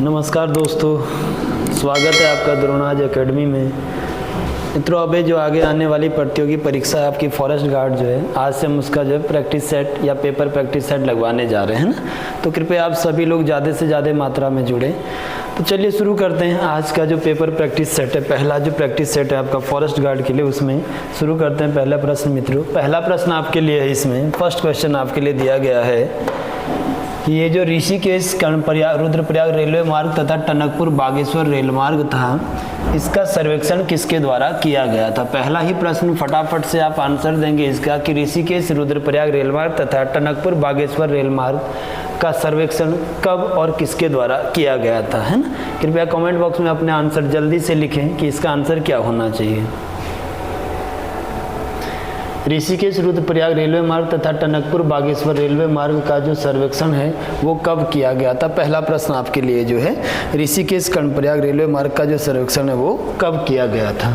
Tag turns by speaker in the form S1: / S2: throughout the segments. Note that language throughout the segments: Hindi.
S1: नमस्कार दोस्तों, स्वागत है आपका द्रोणाज एकेडमी में। मित्रों, अभी जो आगे आने वाली प्रतियोगी परीक्षा है आपकी फॉरेस्ट गार्ड जो है, आज से हम उसका जो है प्रैक्टिस सेट या पेपर प्रैक्टिस सेट लगवाने जा रहे हैं ना। तो कृपया आप सभी लोग ज़्यादा से ज़्यादा मात्रा में जुड़े। तो चलिए शुरू करते हैं आज का जो पेपर प्रैक्टिस सेट है। पहला जो प्रैक्टिस सेट है आपका फॉरेस्ट गार्ड के लिए, उसमें शुरू करते हैं। पहला प्रश्न मित्रों, पहला प्रश्न आपके लिए है। इसमें फर्स्ट क्वेश्चन आपके लिए दिया गया है कि ये जो ऋषिकेश कर्णप्रयाग रुद्रप्रयाग रेलवे मार्ग तथा टनकपुर बागेश्वर रेल मार्ग था, इसका सर्वेक्षण किसके द्वारा किया गया था। पहला ही प्रश्न फटाफट से आप आंसर देंगे इसका कि ऋषिकेश रुद्रप्रयाग रेल मार्ग तथा टनकपुर बागेश्वर रेल मार्ग का सर्वेक्षण कब और किसके द्वारा किया गया था, है ना। कृपया कमेंट बॉक्स में अपने आंसर जल्दी से लिखें कि इसका आंसर क्या होना चाहिए। ऋषिकेश रुद्रप्रयाग रेलवे मार्ग तथा टनकपुर बागेश्वर रेलवे मार्ग का जो सर्वेक्षण है वो कब किया गया था। पहला प्रश्न आपके लिए जो है ऋषिकेश कर्णप्रयाग रेलवे मार्ग का जो सर्वेक्षण है वो कब किया गया था।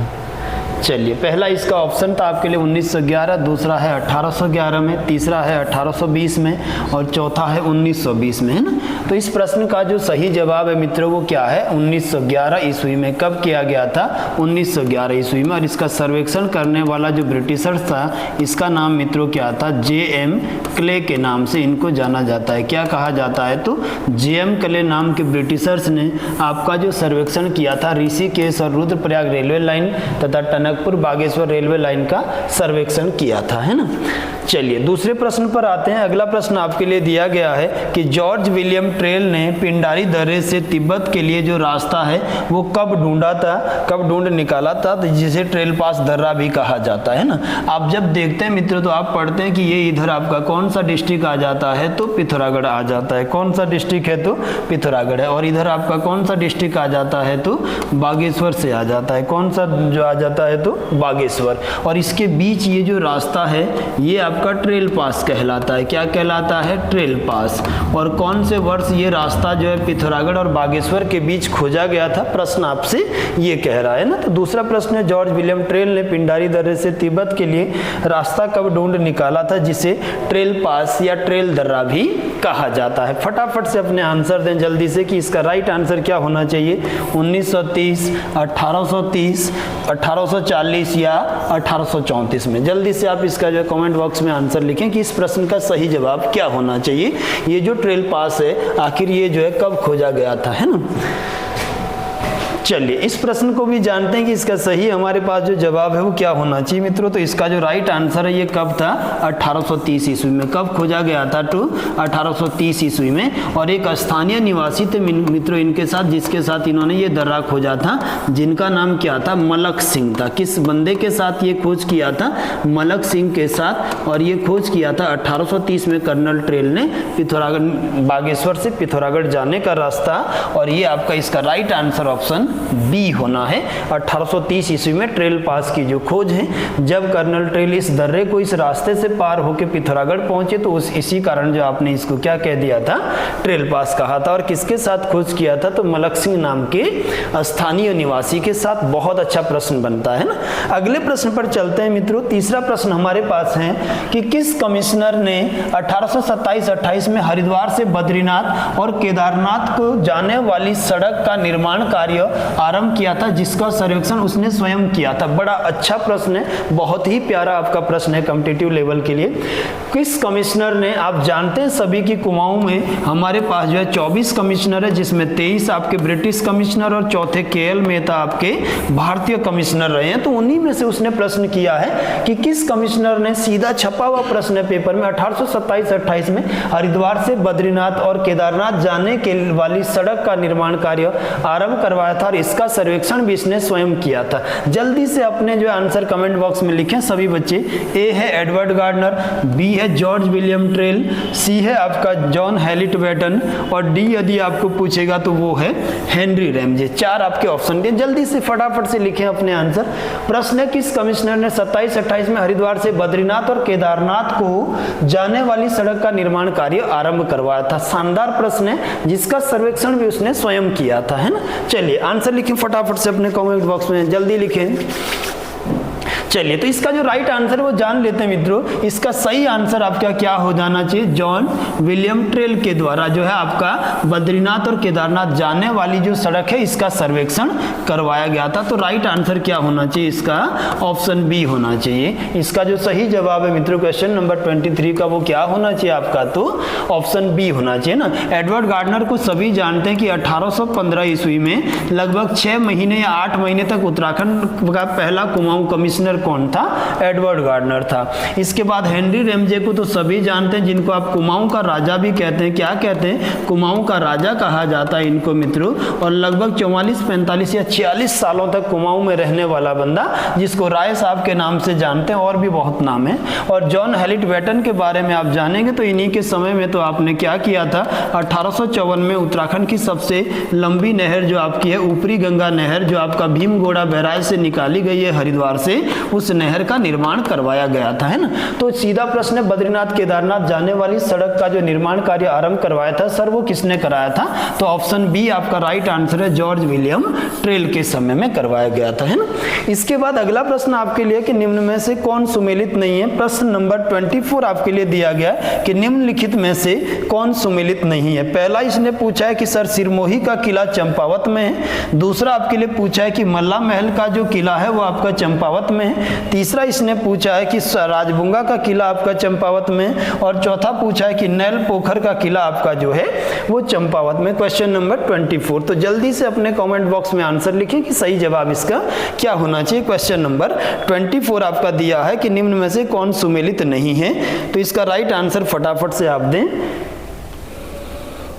S1: चलिए, पहला इसका ऑप्शन था आपके लिए 1911, दूसरा है 1811 में, तीसरा है 1820 में और चौथा है 1920 में, है ना। तो इस प्रश्न का जो सही जवाब है मित्रों वो क्या है, 1911 ईस्वी में। कब किया गया था, 1911 ईस्वी में। और इसका सर्वेक्षण करने वाला जो ब्रिटिशर्स था, इसका नाम मित्रों क्या था, J.M. क्ले के नाम से इनको जाना जाता है। क्या कहा जाता है, तो J.M. क्ले नाम के ब्रिटिशर्स ने आपका जो सर्वेक्षण किया था ऋषिकेश और रुद्रप्रयाग रेलवे लाइन तथा टनकपुर बागेश्वर रेलवे लाइन का सर्वेक्षण किया था, है ना। चलिए दूसरे प्रश्न पर आते हैं। अगला प्रश्न आपके लिए दिया गया है कि जॉर्ज विलियम ट्रेल ने पिंडारी दर्रे से तिब्बत के लिए जो रास्ता है वो कब ढूंढा था, कब ढूंढ निकाला था, तो जिसे ट्रेल पास दर्रा भी कहा जाता है ना। आप जब देखते हैं मित्रों तो आप पढ़ते हैं कि ये इधर आपका कौन सा डिस्ट्रिक्ट आ जाता है, तो पिथौरागढ़ आ जाता है। कौन सा डिस्ट्रिक्ट है, तो पिथौरागढ़ है। और इधर आपका कौन सा डिस्ट्रिक्ट आ जाता है, तो बागेश्वर से आ जाता है। कौन सा जो आ जाता है, तो बागेश्वर। और इसके बीच ये जो रास्ता है ये आपका ट्रेल पास कहलाता है। क्या कहलाता है, ट्रेल पास। और कौन से वर्ष ये रास्ता जो है पिथौरागढ़ और बागेश्वर के बीच खोजा गया था, प्रश्न आपसे ये कह रहा है ना। तो दूसरा प्रश्न है जॉर्ज विलियम ट्रेल ने पिंडारी दर्रे से तिब्बत के लिए रास्ता कब ढूंढ निकाला था, जिसे ट्रेल पास या ट्रेल दर्रा भी कहा जाता है। फटाफट से अपने आंसर दें जल्दी से कि इसका राइट आंसर क्या होना चाहिए, 1930, 1830, 1840 या 1834 में। जल्दी से आप इसका जो कमेंट बॉक्स में आंसर लिखें कि इस प्रश्न का सही जवाब क्या होना चाहिए। ये जो ट्रेल पास है आखिर ये जो है कब खोजा गया था, है ना। चलिए इस प्रश्न को भी जानते हैं कि इसका सही हमारे पास जो जवाब है वो क्या होना चाहिए मित्रों। तो इसका जो राइट आंसर है ये कब था, 1830 ईस्वी में। कब खोजा गया था, तो 1830 ईस्वी में। और एक स्थानीय निवासी थे मित्रों इनके साथ, जिसके साथ इन्होंने ये दर्रा खोजा था, जिनका नाम क्या था, मलक सिंह था। किस बंदे के साथ ये खोज किया था, मलक सिंह के साथ। और ये खोज किया था 1830 में कर्नल ट्रेल ने पिथौरागढ़ बागेश्वर से पिथौरागढ़ जाने का रास्ता। और ये आपका इसका राइट आंसर ऑप्शन बी होना है। 1830 ईस्वी में ट्रेल पास की जो खोज है, जब कर्नल ट्रेल इस दर्रे को इस रास्ते से पार होकर पिथौरागढ़ पहुंचे तो इसी कारण जो आपने इसको क्या कह दिया था, ट्रेल पास कहा था। और किसके साथ खोज किया था, तो मलक सिंह नाम के स्थानीय निवासी के साथ। बहुत अच्छा प्रश्न बनता है ना। अगले प्रश्न पर चलते हैं मित्रों। तीसरा प्रश्न हमारे पास है कि किस कमिश्नर ने 1827-28 में हरिद्वार से बद्रीनाथ और केदारनाथ को जाने वाली सड़क का निर्माण कार्य आरंभ किया था, जिसका सर्वेक्षण उसने स्वयं किया था। बड़ा अच्छा प्रश्न है, बहुत ही प्यारा आपका प्रश्न है कॉम्पिटिटिव लेवल के लिए। किस कमिश्नर ने, आप जानते हैं सभी की कुमाऊं में हमारे पास जो है 24 कमिश्नर है, जिसमें 23 आपके ब्रिटिश कमिश्नर और चौथे KL मेहता आपके भारतीय कमिश्नर रहे हैं। तो उन्हीं में से उसने प्रश्न किया है कि किस कमिश्नर ने, सीधा छपा हुआ प्रश्न है पेपर में, 1827-28 में हरिद्वार से बद्रीनाथ और केदारनाथ जाने के वाली सड़क का निर्माण कार्य आरंभ करवाया था। और इसका सर्वेक्षण भी इसने स्वयं किया था। जल्दी से अपने जो आंसर कमेंट बॉक्स में लिखें सभी बच्चे। ए है एडवर्ड गार्डनर, बी है जॉर्ज विलियम ट्रेल, सी है आपका जॉन हैलिट बैटन और डी यदि आपको पूछेगा तो वो है हेनरी रैमजे। 4 आपके ऑप्शन दिए, जल्दी से फटाफट से लिखें अपने आंसर। प्रश्न है किस कमिश्नर ने 27-28 में हरिद्वार से बद्रीनाथ और केदारनाथ को जाने वाली सड़क का निर्माण कार्य आरंभ करवाया था। शानदार प्रश्न है जिसका सर्वेक्षण भी उसने स्वयं किया था, है ना। चलिए आंसर लिखें फटाफट से अपने कमेंट बॉक्स में, जल्दी लिखें। चलिए, तो इसका जो राइट आंसर वो जान लेते हैं मित्रों। इसका सही आंसर आपका क्या हो जाना चाहिए? जॉन विलियम ट्रेल के द्वारा जो है आपका बद्रीनाथ और केदारनाथ जाने वाली जो सड़क है इसका सर्वेक्षण करवाया गया था। तो राइट आंसर क्या होना चाहिए? इसका ऑप्शन बी होना चाहिए। इसका जो सही जवाब है मित्रों क्वेश्चन नंबर 23 का वो क्या होना चाहिए आपका? तो ऑप्शन बी होना चाहिए ना। एडवर्ड गार्डनर को सभी जानते हैं कि 1815 ईस्वी में लगभग 6 महीने या 8 महीने तक उत्तराखंड का पहला कुमाऊं कमिश्नर कौन था? एडवर्ड गार्डनर था। इसके बाद हेनरी रेमजे को तो सभी जानते हैं, जिनको आप कुमाऊं का राजा भी कहते हैं। क्या कहते हैं? कुमाऊं का राजा कहा जाता है इनको मित्रों। और लगभग 44, 45 या 46 सालों तक कुमाऊं में रहने वाला बंदा, जिसको राय साहब के नाम से जानते हैं, और भी बहुत नाम है। और जॉन हेलिट वेटन के बारे में आप जानेंगे तो इन्हीं के समय में तो आपने क्या किया था? 1854 में उत्तराखंड की सबसे लंबी नहर जो आपकी है ऊपरी गंगा नहर, जो आपका भीमगोड़ा बैराज से निकाली गई है हरिद्वार से, उस नहर का निर्माण करवाया गया था, है ना। तो सीधा प्रश्न है, बद्रीनाथ केदारनाथ जाने वाली सड़क का जो निर्माण कार्य आरंभ करवाया था सर, वो किसने कराया था? तो ऑप्शन बी आपका राइट आंसर है, जॉर्ज विलियम ट्रेल के समय में करवाया गया था, है ना। इसके बाद अगला प्रश्न आपके लिए कि निम्न में से कौन सुमेलित नहीं है? प्रश्न नंबर 24 आपके लिए दिया गया कि निम्नलिखित में से कौन सुमेलित नहीं है। पहला इसने पूछा है कि सर सिरमोही का किला चंपावत में है। दूसरा आपके लिए पूछा है कि मल्ला महल का जो किला है वो आपका चंपावत में है। तीसरा इसने पूछा है कि राजबुंगा का किला आपका चंपावत में है। और चौथा पूछा है कि नैल पोखर का किला आपका जो है वो चंपावत में। Question number 24। तो जल्दी से अपने कमेंट बॉक्स में आंसर लिखें कि सही जवाब इसका क्या होना चाहिए। क्वेश्चन नंबर 24 आपका दिया है कि निम्न में से कौन सुमेलित नहीं है। तो इसका राइट आंसर फटाफट से आप दें।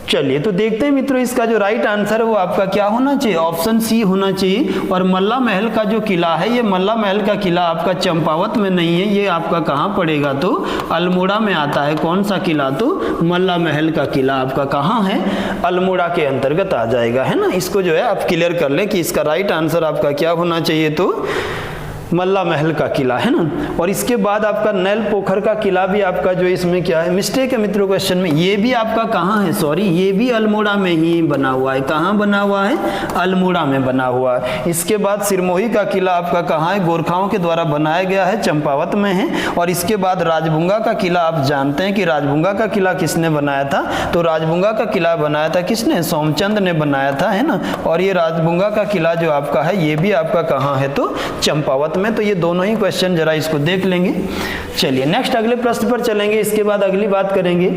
S1: चलिए, तो देखते हैं मित्रों, इसका जो राइट आंसर है वो आपका क्या होना चाहिए? ऑप्शन सी होना चाहिए। और मल्ला महल का जो किला है, ये मल्ला महल का किला आपका चंपावत में नहीं है, ये आपका कहाँ पड़ेगा? तो अल्मोड़ा में आता है। कौन सा किला? तो मल्ला महल का किला आपका कहाँ है? अल्मोड़ा के अंतर्गत आ जाएगा, है ना। इसको जो है आप क्लियर कर लें कि इसका राइट आंसर आपका क्या होना चाहिए? तो मल्ला महल का किला, है ना। और इसके बाद आपका नैल पोखर का किला भी आपका जो इसमें क्या है, मिस्टेक है मित्रों क्वेश्चन में, ये भी आपका कहाँ है? सॉरी, ये भी अल्मोड़ा में ही बना हुआ है। कहाँ बना हुआ है? अल्मोड़ा में बना हुआ है। इसके बाद सिरमोही का किला आपका कहाँ है? गोरखाओं के द्वारा बनाया गया है, चंपावत में है। और इसके बाद राजबुंगा का किला आप जानते हैं कि राजबुंगा का किला किसने बनाया था? तो राजबुंगा का किला बनाया था किसने? सोमचंद ने बनाया था, है ना। और ये राजबुंगा का किला जो आपका है ये भी आपका कहाँ है? तो चंपावत में। तो ये दोनों ही क्वेश्चन जरा इसको देख लेंगे। चलिए नेक्स्ट अगले प्रश्न पर चलेंगे, इसके बाद अगली बात करेंगे।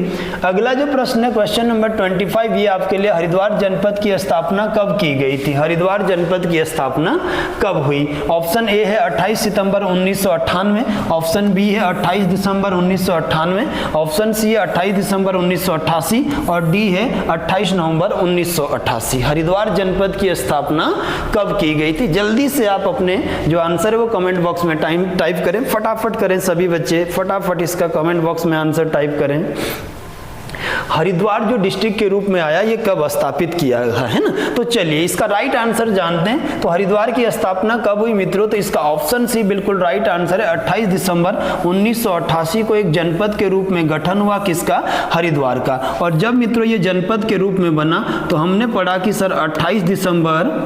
S1: अगला जो प्रश्न है क्वेश्चन नंबर 25, ये आपके लिए हरिद्वार जनपद की स्थापना कब की गई थी? हरिद्वार जनपद की स्थापना कब हुई? ऑप्शन ए है 28 सितंबर 1998, ऑप्शन बी है 28 दिसंबर 1998, ऑप्शन सी है 28 दिसंबर 1988 और डी है 28 नवंबर 1988। हरिद्वार जनपद की स्थापना कब की गई थी? जल्दी से आप अपने जो आंसर है वो कमेंट बॉक्स में टाइप करें, फटाफट करें सभी बच्चे, फटाफट इसका कमेंट बॉक्स में आंसर टाइप करें। हरिद्वार जो डिस्ट्रिक्ट के रूप में आया, ये कब स्थापित किया गया, है ना। तो चलिए इसका राइट आंसर जानते हैं। तो हरिद्वार की स्थापना कब हुई मित्रों? तो इसका ऑप्शन सी बिल्कुल राइट आंसर है। 28 दिसंबर 1988 को एक जनपद के रूप में गठन हुआ, किसका? हरिद्वार का। और जब मित्रों ये जनपद के रूप में बना तो हमने पढ़ा कि सर 28 दिसंबर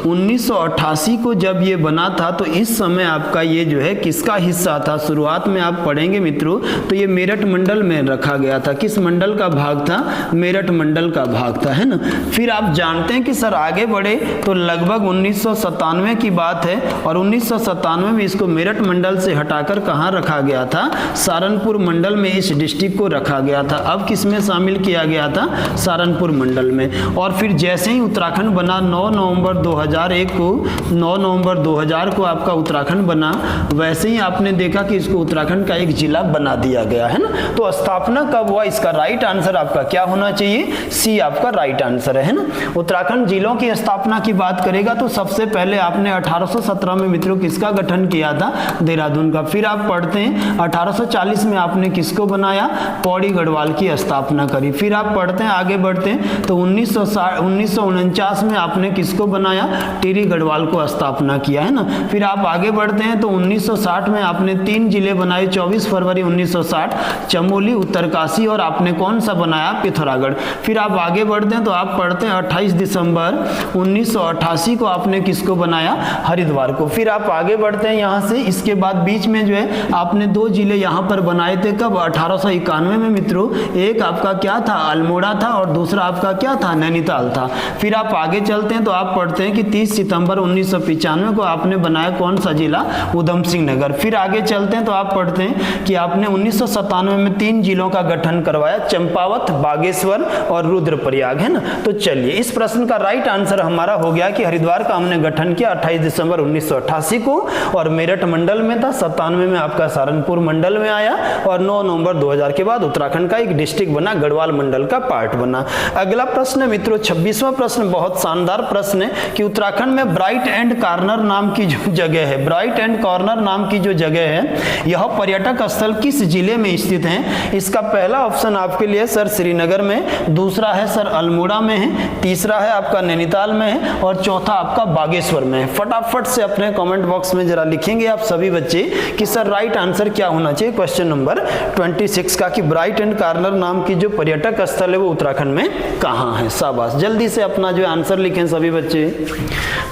S1: 1988 को जब ये बना था तो इस समय आपका ये जो है किसका हिस्सा था? शुरुआत में आप पढ़ेंगे मित्रों तो ये मेरठ मंडल में रखा गया था। किस मंडल का भाग था? मेरठ मंडल का भाग था, है ना। फिर आप जानते हैं कि सर आगे बढ़े तो लगभग 1997 की बात है और 1997 में इसको मेरठ मंडल से हटाकर कहाँ रखा गया था? सहारनपुर मंडल में इस डिस्ट्रिक्ट को रखा गया था। अब किसमें शामिल किया गया था? सहारनपुर मंडल में। और फिर जैसे ही उत्तराखंड बना 9 नवंबर 2001 को, 9 नवंबर 2000 को आपका उत्तराखंड बना, वैसे ही आपने देखा कि इसको उत्तराखंड का एक जिला बना दिया गया, है ना। तो स्थापना कब हुआ? इसका राइट आंसर आपका क्या होना चाहिए? सी आपका राइट आंसर है ना। उत्तराखंड जिलों की स्थापना की बात करेगा तो सबसे पहले आपने 1817 में मित्रों किसका गठन किया था? देहरादून का। फिर आप पढ़ते हैं 1840 में आपने किसको बनाया? पौड़ी गढ़वाल की स्थापना करी। फिर आप पढ़ते हैं, आगे बढ़ते हैं तो 1949 में आपने किसको बनाया? टिहरी गढ़वाल को स्थापना किया, है ना। फिर आप आगे बढ़ते हैं तो 1960 में आपने 3 जिले बनाए, 24 फरवरी 1960 चमोली, उत्तरकाशी और आपने कौन सा बनाया, पिथौरागढ़। फिर आप आगे बढ़ते हैं तो आप पढ़ते हैं 28 दिसंबर 1988 को आपने किसको बनाया, हरिद्वार को। फिर आप आगे बढ़ते हैं यहाँ से, इसके बाद बीच में जो है आपने 2 जिले यहाँ पर बनाए थे, कब, 1891 में मित्रों। एक आपका क्या था, अल्मोड़ा था और दूसरा आपका क्या था, नैनीताल था। फिर आप आगे चलते हैं तो आप पढ़ते हैं कि 30 सितंबर 1995 को आपने बनाया कौन सा जिला, उधम सिंह नगर। फिर आगे चलते हैं तो आप पढ़ते हैं कि आपने 1997 में 3 जिलों का गठन करवाया, चंपावत, बागेश्वर और रुद्रप्रयाग, है ना। तो चलिए इस प्रश्न का राइट आंसर हमारा हो गया कि हरिद्वार का हमने गठन किया 28 दिसंबर 1988 को और मेरठ मंडल में था, 97 में आपका सहारनपुर मंडल में आया और 9 नवंबर 2000 के बाद उत्तराखंड का एक डिस्ट्रिक्ट बना, गढ़वाल मंडल का पार्ट बना। अगला प्रश्न मित्रों 26वां प्रश्न बहुत शानदार प्रश्न है कि उत्तराखंड में ब्राइट एंड कॉर्नर नाम की जो जगह है, ब्राइट एंड कॉर्नर नाम की जो जगह है, यह पर्यटक स्थल किस जिले में स्थित है। इसका पहला ऑप्शन आपके लिए सर श्रीनगर में, दूसरा है सर अल्मोड़ा में है, तीसरा है आपका नैनीताल में है और चौथा आपका बागेश्वर में है। फटाफट से अपने कमेंट बॉक्स में जरा लिखेंगे आप सभी बच्चे कि सर राइट आंसर क्या होना चाहिए क्वेश्चन नंबर 26 का, कि ब्राइट एंड कॉर्नर नाम की जो पर्यटक स्थल है वो उत्तराखंड में कहाँ है। शाबाश, जल्दी से अपना जो आंसर लिखें सभी बच्चे,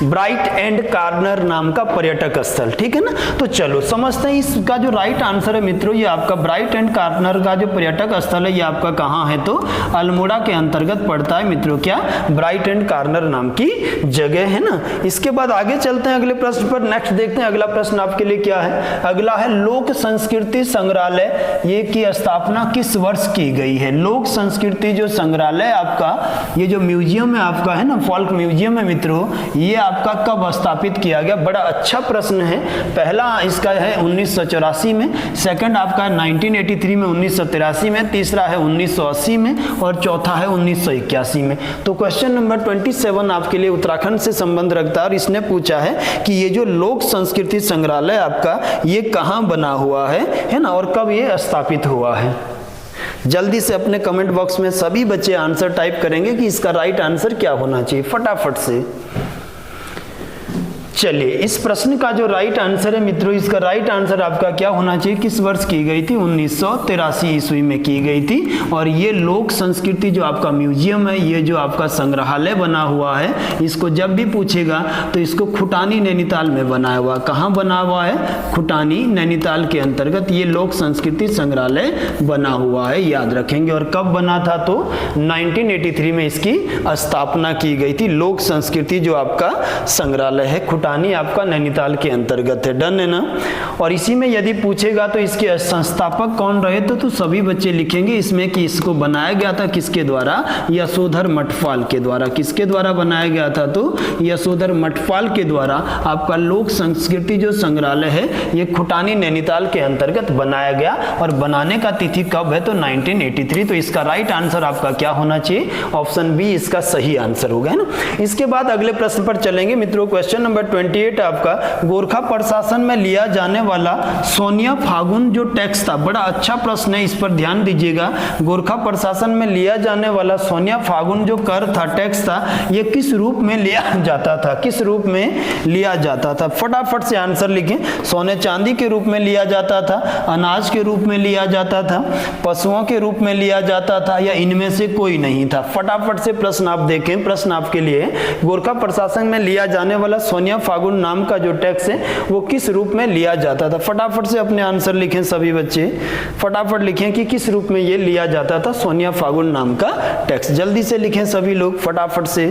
S1: ब्राइट एंड कॉर्नर नाम का पर्यटक स्थल, ठीक है ना। तो चलो समझते हैं इसका जो राइट आंसर है मित्रों, ये आपका ब्राइट एंड कॉर्नर का जो पर्यटक स्थल है ये आपका कहाँ है, तो अल्मोड़ा के अंतर्गत पड़ता है मित्रों, क्या, ब्राइट एंड कॉर्नर नाम की जगह, है ना। इसके बाद आगे चलते हैं अगले प्रश्न पर। नेक्स्ट देखते हैं अगला प्रश्न आपके लिए क्या है। अगला है लोक संस्कृति संग्रहालय, ये की स्थापना किस वर्ष की गई है। लोक संस्कृति जो संग्रहालय आपका, ये जो म्यूजियम है आपका, है ना, फोल्क म्यूजियम है मित्रों, ये आपका कब स्थापित किया गया। बड़ा अच्छा प्रश्न है। पहला इसका है 1984 में, सेकंड आपका 1983 में, 1983 में, तीसरा है 1980 में और चौथा है 1981 में। तो क्वेश्चन नंबर 27 आपके लिए उत्तराखंड से संबंध रखता है और इसने पूछा है कि ये जो लोक संस्कृति संग्रहालय आपका ये कहाँ बना हुआ है ना, और कब ये स्थापित हुआ है। जल्दी से अपने कमेंट बॉक्स में सभी बच्चे आंसर टाइप करेंगे कि इसका राइट आंसर क्या होना चाहिए, फटाफट से। चलिए इस प्रश्न का जो राइट आंसर है मित्रों, इसका राइट आंसर आपका क्या होना चाहिए, किस वर्ष की गई थी, 1983 ईस्वी में की गई थी। और ये लोक संस्कृति जो आपका म्यूजियम है, ये जो आपका संग्रहालय बना हुआ है, इसको जब भी पूछेगा तो इसको खुटानी नैनीताल में बनाया हुआ। कहाँ बना हुआ है, खुटानी नैनीताल के अंतर्गत ये लोक संस्कृति संग्रहालय बना हुआ है, याद रखेंगे। और कब बना था, तो 1983 में इसकी स्थापना की गई थी। लोक संस्कृति जो आपका संग्रहालय है खुटानी आपका नैनीताल के अंतर्गत है, डन है ना। और इसी में यदि पूछेगा तो इसके संस्थापक कौन रहे तो सभी बच्चे लिखेंगे इसमें कि इसको बनाया गया था किसके द्वारा, यशोधर मठपाल के द्वारा। किसके द्वारा बनाया गया था, तो यशोधर मठपाल के द्वारा आपका लोक संस्कृति जो संग्रहालय है ये खुटानी नैनीताल के अंतर्गत बनाया गया। और बनाने का तिथि कब है, तो 1983। तो इसका राइट आंसर आपका क्या होना चाहिए, ऑप्शन बी इसका सही आंसर होगा, है ना। इसके बाद अगले प्रश्न पर चलेंगे मित्रों। क्वेश्चन नंबर 28 आपका, गोरखा प्रशासन में लिया जाने वाला सोनिया फागुन जो टैक्स था, बड़ा अच्छा प्रश्न है, इस पर ध्यान दीजिएगा। गोरखा प्रशासन में लिया जाने वाला सोनिया फागुन जो कर था, टैक्स था, ये किस रूप में लिया जाता था, किस रूप में लिया जाता था, फटाफट से आंसर लिखें। सोने चांदी के रूप में लिया जाता था, अनाज के रूप में लिया जाता था, पशुओं के रूप में लिया जाता था, या इनमें से कोई नहीं था। फटाफट से प्रश्न आप देखें, प्रश्न आपके लिए, गोरखा प्रशासन में लिया जाने वाला सोनिया फागुन नाम का जो टैक्स है वो किस रूप में लिया जाता था। फटाफट से अपने आंसर लिखें सभी बच्चे, फटाफट लिखें कि किस रूप में ये लिया जाता था सोनिया फागुन नाम का टैक्स। जल्दी से लिखें सभी लोग फटाफट से।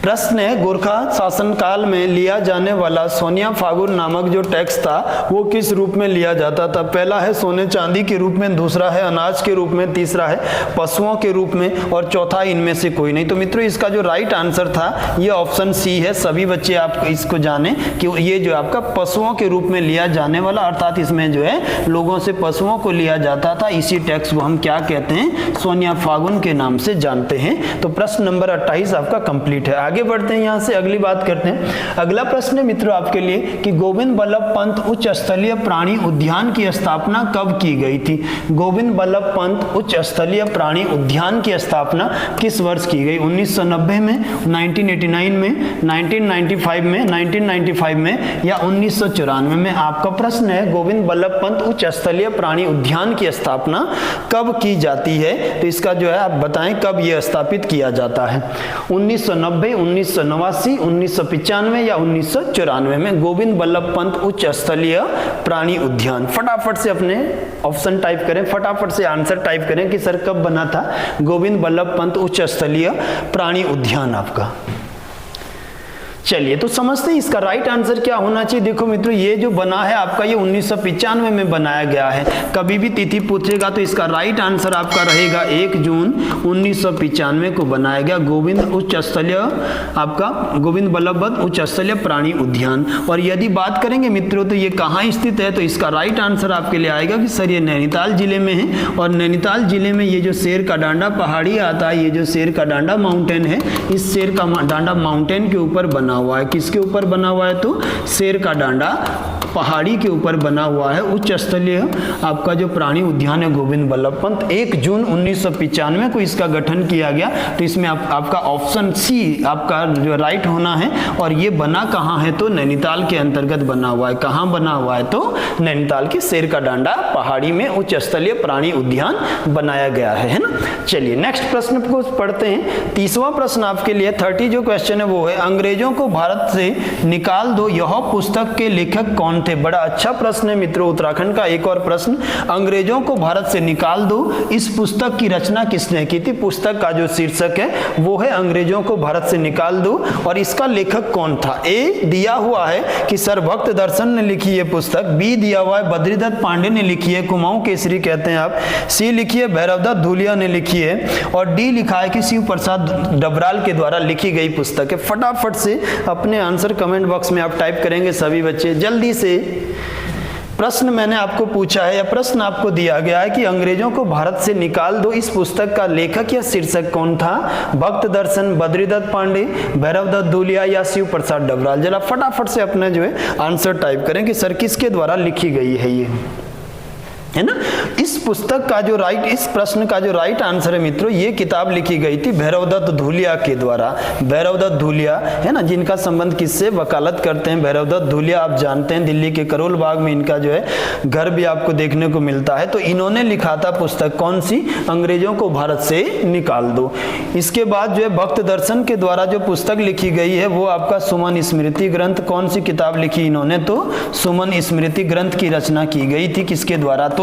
S1: प्रश्न है, गोरखा शासन काल में लिया जाने वाला सोनिया फागुन नामक जो टैक्स था वो किस रूप में लिया जाता था। पहला है सोने चांदी के रूप में, दूसरा है अनाज के रूप में, तीसरा है पशुओं के रूप में और चौथा इनमें से कोई नहीं। तो मित्रों इसका जो राइट आंसर था ये ऑप्शन सी है। सभी बच्चे आप इसको जाने कि ये जो आपका पशुओं के रूप में लिया जाने वाला, अर्थात इसमें जो है लोगों से पशुओं को लिया जाता था, इसी टैक्स को हम क्या कहते हैं, सोनिया फागुन के नाम से जानते हैं। तो प्रश्न नंबर 28 आपका कंप्लीट है। आगे बढ़ते हैं, यहाँ से अगली बात करते हैं। अगला प्रश्न है मित्रों आपके लिए कि गोविंद बल्लभ पंत उच्च स्थलीय प्राणी उद्यान की स्थापना कब की गई थी? गोविंद बल्लभ पंत उच्च स्थलीय प्राणी उद्यान की स्थापना किस वर्ष की गई? 1990 में, 1989 में, 1995 में या 1994 में? आपका प्रश्न है गोविंद बल्लभ पंत उच्च स्थलीय प्राणी उद्यान की स्थापना कब की जाती है? तो इसका जो है आप बताएं कब यह स्थापित किया जाता है, 1990, 1989, 1995 या 1994 में गोविंद बल्लभ पंत उच्च स्थलीय प्राणी उद्यान। फटाफट से अपने ऑप्शन टाइप करें, फटाफट से आंसर टाइप करें कि सर कब बना था गोविंद बल्लभ पंत उच्च स्थलीय प्राणी उद्यान आपका। चलिए तो समझते हैं इसका राइट आंसर क्या होना चाहिए। देखो मित्रों ये जो बना है आपका ये 1995 में बनाया गया है। कभी भी तिथि पूछेगा तो इसका राइट आंसर आपका रहेगा 1 जून 1995 को बनाया गया गोविंद उच्च स्थलीय आपका गोविंद बल्लभ पंत उच्च स्थलीय प्राणी उद्यान। और यदि बात करेंगे मित्रों तो ये कहाँ स्थित है, तो इसका राइट आंसर आपके लिए आएगा कि सर ये नैनीताल जिले में है। और नैनीताल जिले में ये जो शेर का डांडा पहाड़ी आता है, ये जो शेर का डांडा माउंटेन है, इस शेर का डांडा माउंटेन के ऊपर बना हुआ है। किसके ऊपर बना हुआ है? तो शेर का डांडा पहाड़ी के ऊपर बना हुआ है उच्च स्थलीय आपका जो प्राणी उद्यान है गोविंद बल्लभ पंत। 1 जून 1995 को इसका गठन किया गया। तो इसमें आपका ऑप्शन सी आपका जो राइट होना है। और ये बना कहाँ है? तो नैनीताल के अंतर्गत बना हुआ है। कहाँ बना हुआ है? तो नैनीताल के शेर का डांडा पहाड़ी में उच्च स्थलीय प्राणी उद्यान बनाया गया है ना। चलिए नेक्स्ट प्रश्न को पढ़ते हैं। 30वां प्रश्न आपके लिए 30 जो क्वेश्चन है वो है अंग्रेजों को भारत से निकाल दो यह पुस्तक के लेखक कौन थे? बड़ा अच्छा प्रश्न है मित्रों। उत्तराखंड का एक और प्रश्न, अंग्रेजों को भारत से निकाल दो इस पुस्तक की रचना किसने की थी? पुस्तक का जो शीर्षक है वो है अंग्रेजों को भारत से निकाल दो और इसका लेखक कौन था? ए दिया हुआ है कि सर भक्त दर्शन ने लिखी है पुस्तक, बी दिया हुआ है बद्रीदत्त पांडे ने लिखी है, कुमाऊं केसरी कहते हैं आप, सी लिखी है भैरवदत्त धूलिया ने लिखी है और डी लिखा है कि शिव प्रसाद डबराल के द्वारा लिखी गई पुस्तक है। फटाफट से अपने आंसर कमेंट बॉक्स में आप टाइप करेंगे सभी बच्चे जल्दी से। प्रश्न मैंने आपको पूछा है या प्रश्न आपको दिया गया है कि अंग्रेजों को भारत से निकाल दो इस पुस्तक का लेखक या शीर्षक कौन था? भक्त दर्शन, बद्रीदत्त पांडे, भैरवदत्त धूलिया या शिव प्रसाद डबराल। जरा फटाफट से अपना जो है आंसर टाइप करें कि सर किसके द्वारा लिखी गई है ये, है ना। इस पुस्तक का जो इस प्रश्न का जो राइट आंसर है मित्रों, ये किताब लिखी गई थी भैरवदत्त धूलिया के द्वारा। भैरवदत्त धूलिया है ना, जिनका संबंध किससे वकालत करते हैं। भैरवदत्त धूलिया आप जानते हैं दिल्ली के करोल बाग में इनका जो है घर भी आपको देखने को मिलता है। तो इन्होंने लिखा था पुस्तक कौन सी? अंग्रेजों को भारत से निकाल दो। इसके बाद जो है भक्त दर्शन के द्वारा जो पुस्तक लिखी गई है वो आपका सुमन स्मृति ग्रंथ। कौन सी किताब लिखी इन्होंने? तो सुमन स्मृति ग्रंथ की रचना की गई थी। किसके द्वारा? तो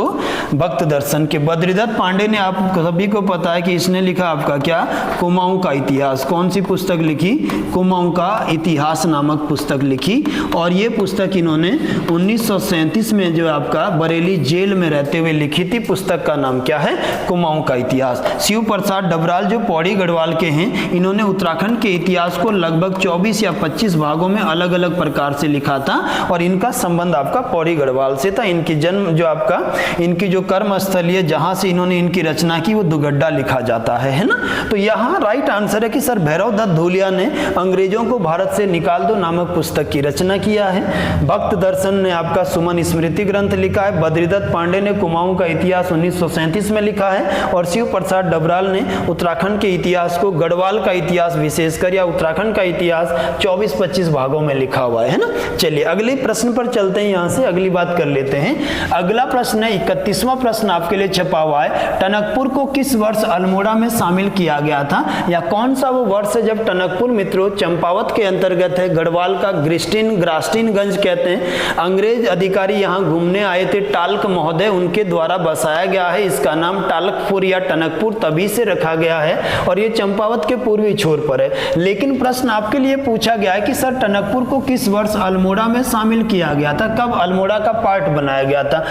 S1: भक्त दर्शन के। बद्रीदत्त पांडे ने आप सभी को पता है कि इसने लिखा आपका क्या? कुमाऊं का इतिहास। कौन सी पुस्तक लिखी? कुमाऊं का इतिहास नामक पुस्तक लिखी। और ये पुस्तक इन्होंने 1937 में जो आपका बरेली जेल में रहते हुए लिखी थी। पुस्तक का नाम क्या है? कुमाऊं का इतिहास। शिव प्रसाद डबराल जो पौड़ी गढ़वाल के हैं, इन्होंने उत्तराखंड के इतिहास को लगभग 24 या 25 भागों में अलग अलग प्रकार से लिखा था और इनका संबंध आपका पौड़ी गढ़वाल से था। इनकी जन्म जो आपका इनकी जो कर्म स्थली है जहां से इन्होंने इनकी रचना की वो दुगड्डा लिखा जाता है ना। तो यहाँ राइट आंसर है कि सर भैरवदत्त धूलिया ने अंग्रेजों को भारत से निकाल दो नामक पुस्तक की रचना किया है। भक्त दर्शन ने आपका सुमन स्मृति ग्रंथ लिखा है। बद्रीदत्त पांडे ने कुमाऊं का इतिहास 1937 में लिखा है और शिव प्रसाद डबराल ने उत्तराखंड के इतिहास को, गढ़वाल का इतिहास विशेषकर या उत्तराखंड का इतिहास 24-25 भागों में लिखा हुआ है ना। चलिए अगले प्रश्न पर चलते हैं, यहाँ से अगली बात कर लेते हैं। अगला प्रश्न है 31वां प्रश्न आपके लिए छपा हुआ है। टनकपुर को किस वर्ष अल्मोड़ा में शामिल किया गया था? या कौन सा वो वर्ष है जब टनकपुर मित्रों चंपावत के अंतर्गत है, गढ़वाल का ग्रास्टिनगंज कहते हैं। अंग्रेज अधिकारी यहाँ घूमने आए थे, टाल्क महोदय, उनके द्वारा बसाया गया है। इसका नाम टाल्कपुर या टनकपुर तभी से रखा गया है और ये चंपावत के पूर्वी छोर पर है। लेकिन प्रश्न आपके लिए पूछा गया है कि सर टनकपुर को किस वर्ष अल्मोड़ा में शामिल किया गया था? कब अल्मोड़ा का पार्ट बनाया गया था?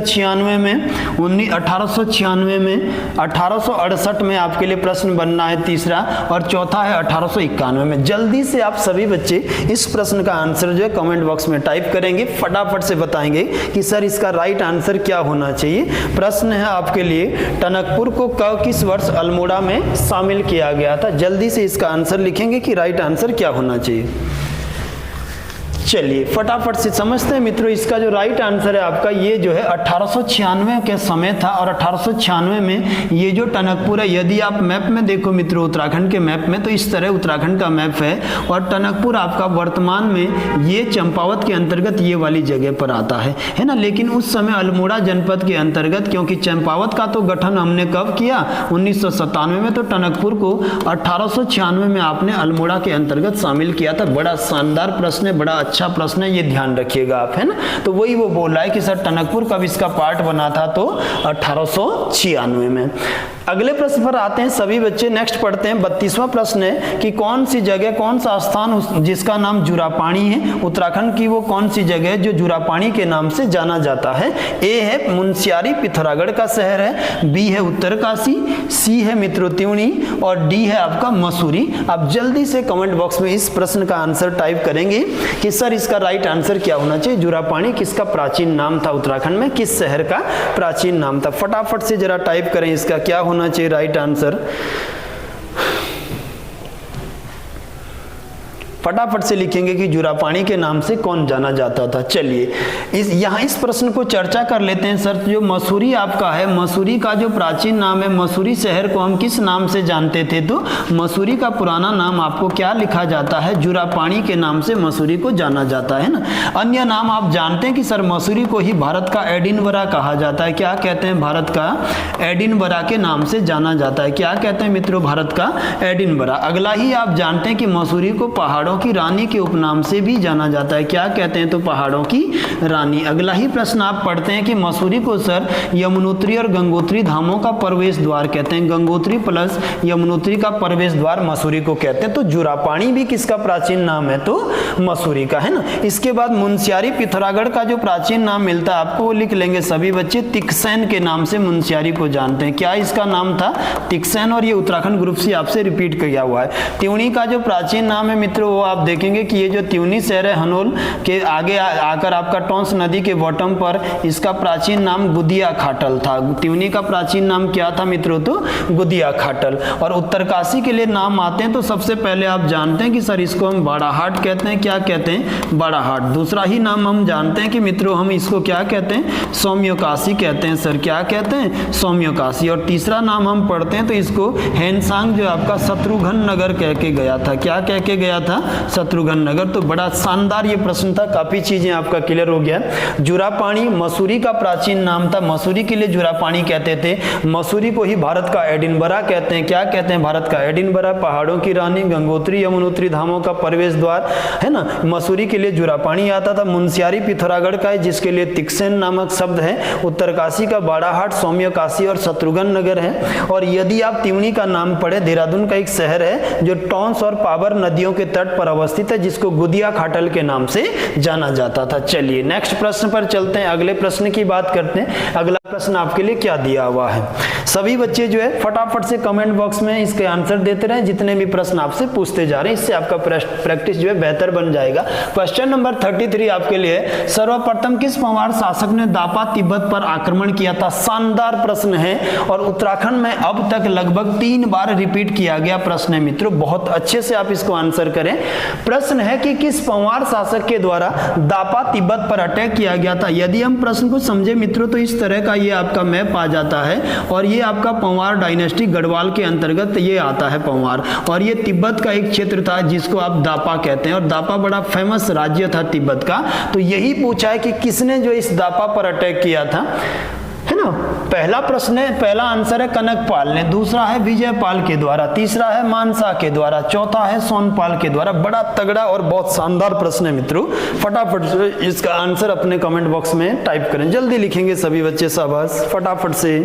S1: 1996 में, 1896 में, 1868 में आपके लिए प्रश्न बनना है तीसरा, और चौथा है 1891 में। जल्दी से आप सभी बच्चे इस प्रश्न का आंसर जो है कमेंट बॉक्स में टाइप करेंगे, फटाफट से बताएंगे कि सर इसका राइट आंसर क्या होना चाहिए। प्रश्न है आपके लिए, टनकपुर को कब किस वर्ष अल्मोड़ा में शामिल किया गया था? जल्दी से इसका आंसर लिखेंगे कि राइट आंसर क्या होना चाहिए। चलिए फटाफट से समझते हैं मित्रों, इसका जो राइट आंसर है आपका ये जो है 1896 के समय था, और 1896 में ये जो टनकपुर है, यदि आप मैप में देखो मित्रों, उत्तराखंड के मैप में, तो इस तरह उत्तराखंड का मैप है, और टनकपुर आपका वर्तमान में ये चंपावत के अंतर्गत ये वाली जगह पर आता है ना। लेकिन उस समय अल्मोड़ा जनपद के अंतर्गत, क्योंकि चंपावत का तो गठन हमने कब किया? 1997 में, तो टनकपुर को 1896 में आपने अल्मोड़ा के अंतर्गत शामिल किया था। बड़ा शानदार प्रश्न है, बड़ा अच्छा प्रश्न है, ये ध्यान रखिएगा आप, है ना। तो वही वो बोल रहा है कि सर टनकपुर कब इसका पार्ट बना था, तो 1896 में। अगले प्रश्न पर आते हैं सभी बच्चे, नेक्स्ट पढ़ते हैं। 32वां प्रश्न है कि कौन सी जगह, कौन सा स्थान जिसका नाम जुरापानी है, उत्तराखंड की वो कौन सी जगह है जो जुरापानी के नाम से जाना जाता है? ए है मुनस्यारी, पिथौरागढ़ का शहर है, बी है उत्तरकाशी, सी है मित्रों त्यूनी, और डी है आपका मसूरी। आप जल्दी से कमेंट बॉक्स में इस प्रश्न का आंसर टाइप करेंगे कि सर इसका राइट आंसर क्या होना चाहिए। जुरापानी किसका प्राचीन नाम था उत्तराखंड में, किस शहर का प्राचीन नाम था? फटाफट से जरा टाइप करें इसका क्या होना चाहिए राइट आंसर। फटाफट से लिखेंगे कि जुरापानी के नाम से कौन जाना जाता था। चलिए यहाँ इस प्रश्न को चर्चा कर लेते हैं। सर जो मसूरी आपका है, मसूरी का जो प्राचीन नाम है, मसूरी शहर को हम किस नाम से जानते थे? तो मसूरी का पुराना नाम आपको क्या लिखा जाता है? जुरापानी के नाम से मसूरी को जाना जाता है ना। अन्य नाम आप जानते हैं कि सर मसूरी को ही भारत का एडिनबरा कहा जाता है। क्या कहते हैं? भारत का एडिनबरा के नाम से जाना जाता है। क्या कहते हैं मित्रों? भारत का एडिनबरा। अगला ही आप जानते हैं कि मसूरी को पहाड़ों की रानी के उपनाम से भी जाना जाता है। क्या कहते हैं? तो पहाड़ों की रानी। अगला ही प्रश्न आप पढ़ते हैं कि मसूरी को सर यमुनोत्री और गंगोत्री धामों का प्रवेश द्वार कहते हैं। गंगोत्री प्लस यमुनोत्री का प्रवेश द्वार मसूरी को कहते हैं। तो जुरापानी भी किसका प्राचीन नाम है? तो मसूरी का, है ना। इसके बाद मुनस्यारी, पिथौरागढ़ का जो प्राचीन नाम मिलता है आपको, वो लिख लेंगे सभी बच्चे। तिकसैन के नाम से मुनस्यारी को जानते हैं। क्या इसका नाम था? तिकसैन, और ये उत्तराखंड ग्रुप से आपसे रिपीट किया हुआ है। त्यूनी का जो प्राचीन नाम है मित्रों, वो आप देखेंगे कि ये जो त्यूनी शहर है हनोल के आगे आकर आपका टोंस नदी के बॉटम पर, इसका प्राचीन नाम गुदिया खाटल था। त्यूनी का प्राचीन नाम क्या था मित्रों? तो गुदिया खाटल। और उत्तरकाशी के लिए नाम आते हैं तो सबसे पहले आप जानते हैं कि सर इसको हम बाड़ाहाट कहते हैं। क्या कहते हैं? बाड़ाहाट। दूसरा ही नाम हम जानते हैं कि मित्रों हम इसको क्या कहते हैं? सौम्यकाशी कहते हैं। सर क्या कहते हैं? सौम्यकाशी। और तीसरा नाम हम पढ़ते हैं तो इसको हैनसांग, जो आपका शत्रुघ्न नगर कह के गया था। क्या कह के गया था? शत्रुघ्न नगर। तो बड़ा शानदार ये प्रश्न था, काफी चीजें आपका क्लियर हो गया। जुरापानी मसूरी का प्राचीन नाम था, मसूरी के लिए जुरापानी कहते थे। मसूरी को ही भारत का एडिनबरा कहते हैं। क्या कहते हैं? भारत का एडिनबरा, पहाड़ों की रानी, गंगोत्री यमुनोत्री धामों का प्रवेश द्वार, है ना। मसूरी के लिए जुरापानी आता था। मुनस्यारी पिथौरागढ़ का है, जिसके लिए तिकसैन नामक शब्द है। उत्तरकाशी का बाड़ाहाट, सौम्यकाशी और शत्रुघ्न नगर है। और यदि आप त्यूनी का नाम पढ़े, देहरादून का एक शहर है जो टोंस और पावर नदियों के तट पर अवस्थित है, जिसको गुदिया खाटल के नाम से जाना जाता था। चलिए नेक्स्ट प्रश्न पर चलते हैं, अगले प्रश्न की बात करते हैं। अगला प्रश्न आपके लिए क्या दिया हुआ है? सभी बच्चे जो है फटाफट से कमेंट बॉक्स में इसके आंसर देते रहे, जितने भी प्रश्न आपसे पूछते जा रहे हैं, इससे आपका प्रैक्टिस जो है बेहतर बन जाएगा। क्वेश्चन नंबर 33 आपके लिए, सर्वप्रथम किस पंवार शासक ने दापा तिब्बत पर आक्रमण किया था? शानदार प्रश्न है, और उत्तराखंड में अब तक लगभग 3 बार रिपीट किया गया प्रश्न है मित्रों। बहुत अच्छे से आप इसको आंसर करें। प्रश्न है कि किस पंवार शासक के द्वारा दापा तिब्बत पर अटैक किया गया था? यदि हम प्रश्न को समझे मित्रों, तो इस तरह का ये आपका मैप आ जाता है, और ये आपका पंवार डायनेस्टी गढ़वाल के अंतर्गत ये आता है पंवार। और ये तिब्बत का एक क्षेत्र था जिसको आप दापा कहते हैं, और दापा बड़ा फेमस राज्य था तिब्बत का। तो यही पूछा है कि किसने जो इस दापा पर अटैक किया था, है ना। पहला प्रश्न है, पहला आंसर है कनकपाल ने, दूसरा है विजयपाल के द्वारा, तीसरा है मानसा के द्वारा, चौथा है सोनपाल के द्वारा। बड़ा तगड़ा और बहुत शानदार प्रश्न है मित्रों। फटाफट से इसका आंसर अपने कमेंट बॉक्स में टाइप करें, जल्दी लिखेंगे सभी बच्चे, शाबाश, फटाफट से।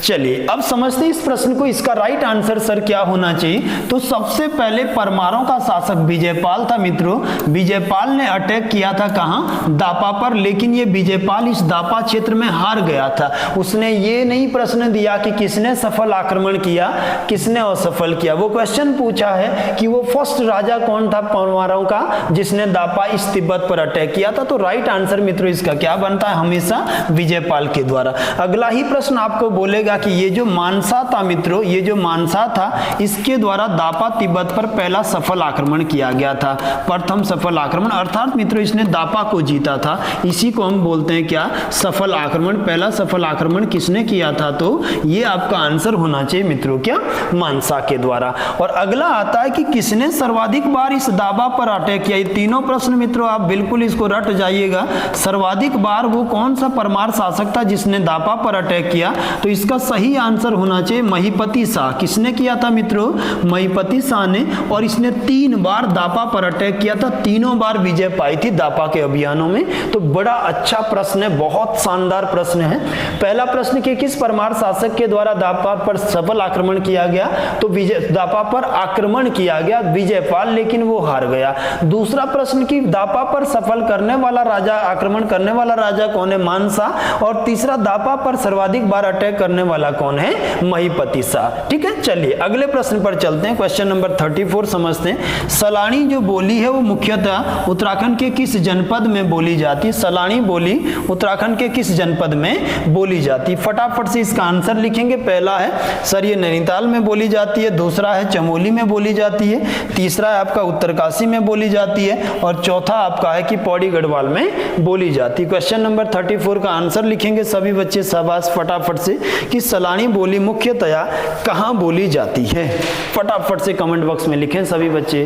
S1: चलिए अब समझते हैं इस प्रश्न को, इसका राइट आंसर सर क्या होना चाहिए। तो सबसे पहले परमारों का शासक विजयपाल था मित्रों। विजयपाल ने अटैक किया था कहां, दापा पर, लेकिन ये विजयपाल इस दापा क्षेत्र में हार गया था। उसने ये नहीं प्रश्न दिया कि किसने सफल आक्रमण किया किसने असफल किया, वो क्वेश्चन पूछा है कि वो फर्स्ट राजा कौन था परमारों का जिसने दापा इस तिब्बत पर अटैक किया था। तो राइट आंसर मित्रों इसका क्या बनता है, हमेशा विजयपाल के द्वारा। अगला ही प्रश्न आपको बोलेगा कि ये जो मानसा था मित्रों, ये जो मानसा था इसके द्वारा दापा तिब्बत पर पहला सफल आक्रमण किया गया था, प्रथम सफल आक्रमण, अर्थात मित्रों इसने दापा को जीता था। इसी को हम बोलते हैं क्या, सफल आक्रमण। पहला सफल आक्रमण किसने किया था, तो ये आपका आंसर होना चाहिए मित्रों क्या, मानसा के द्वारा। और अगला आता है कि किसने सर्वाधिक बार इस दापा पर अटैक किया। ये तीनों प्रश्न मित्रों आप बिल्कुल इसको रट जाइएगा। सर्वाधिक बार वो कौन सा परमार शासक था जिसने दापा पर अटैक किया, तो इसका सही आंसर होना चाहिए महिपति शाह। किसने किया था मित्रों, महिपति शाह ने, और इसने 3 बार दापा पर अटैक किया था, तीनों बार विजय पाई थी दापा के अभियानों में। तो बड़ा अच्छा प्रश्न है, बहुत शानदार प्रश्न है। पहला प्रश्न कि किस परमार शासक के द्वारा दापा पर सफल आक्रमण किया गया, तो दापा पर आक्रमण किया गया विजयपाल, लेकिन वो हार गया। दूसरा प्रश्न कि दापा पर सफल करने वाला राजा, आक्रमण करने वाला राजा कौन है, मानसा। और तीसरा दापा पर सर्वाधिक बार अटैक करने वाला कौन है, महिपति शाह। ठीक है, चलिए अगले प्रश्न पर चलते हैं। क्वेश्चन नंबर 34 समझते हैं। सलानी जो बोली है वो मुख्यतः उत्तराखंड के किस जनपद में बोली जाती है। सलानी बोली उत्तराखंड के किस जनपद में बोली जाती है, फटाफट से इसका आंसर लिखेंगे। पहला है सर ये नैनीताल में बोली जाती है, दूसरा है चमोली में बोली जाती है, तीसरा है आपका उत्तरकाशी में बोली जाती है, और चौथा आपका है कि पौड़ी गढ़वाल में बोली जाती है। क्वेश्चन नंबर 34 का आंसर लिखेंगे सभी बच्चे शाबाश फटाफट से, कि सलानी बोली मुख्यतया कहां बोली जाती है। फटाफट से कमेंट बॉक्स में लिखें सभी बच्चे,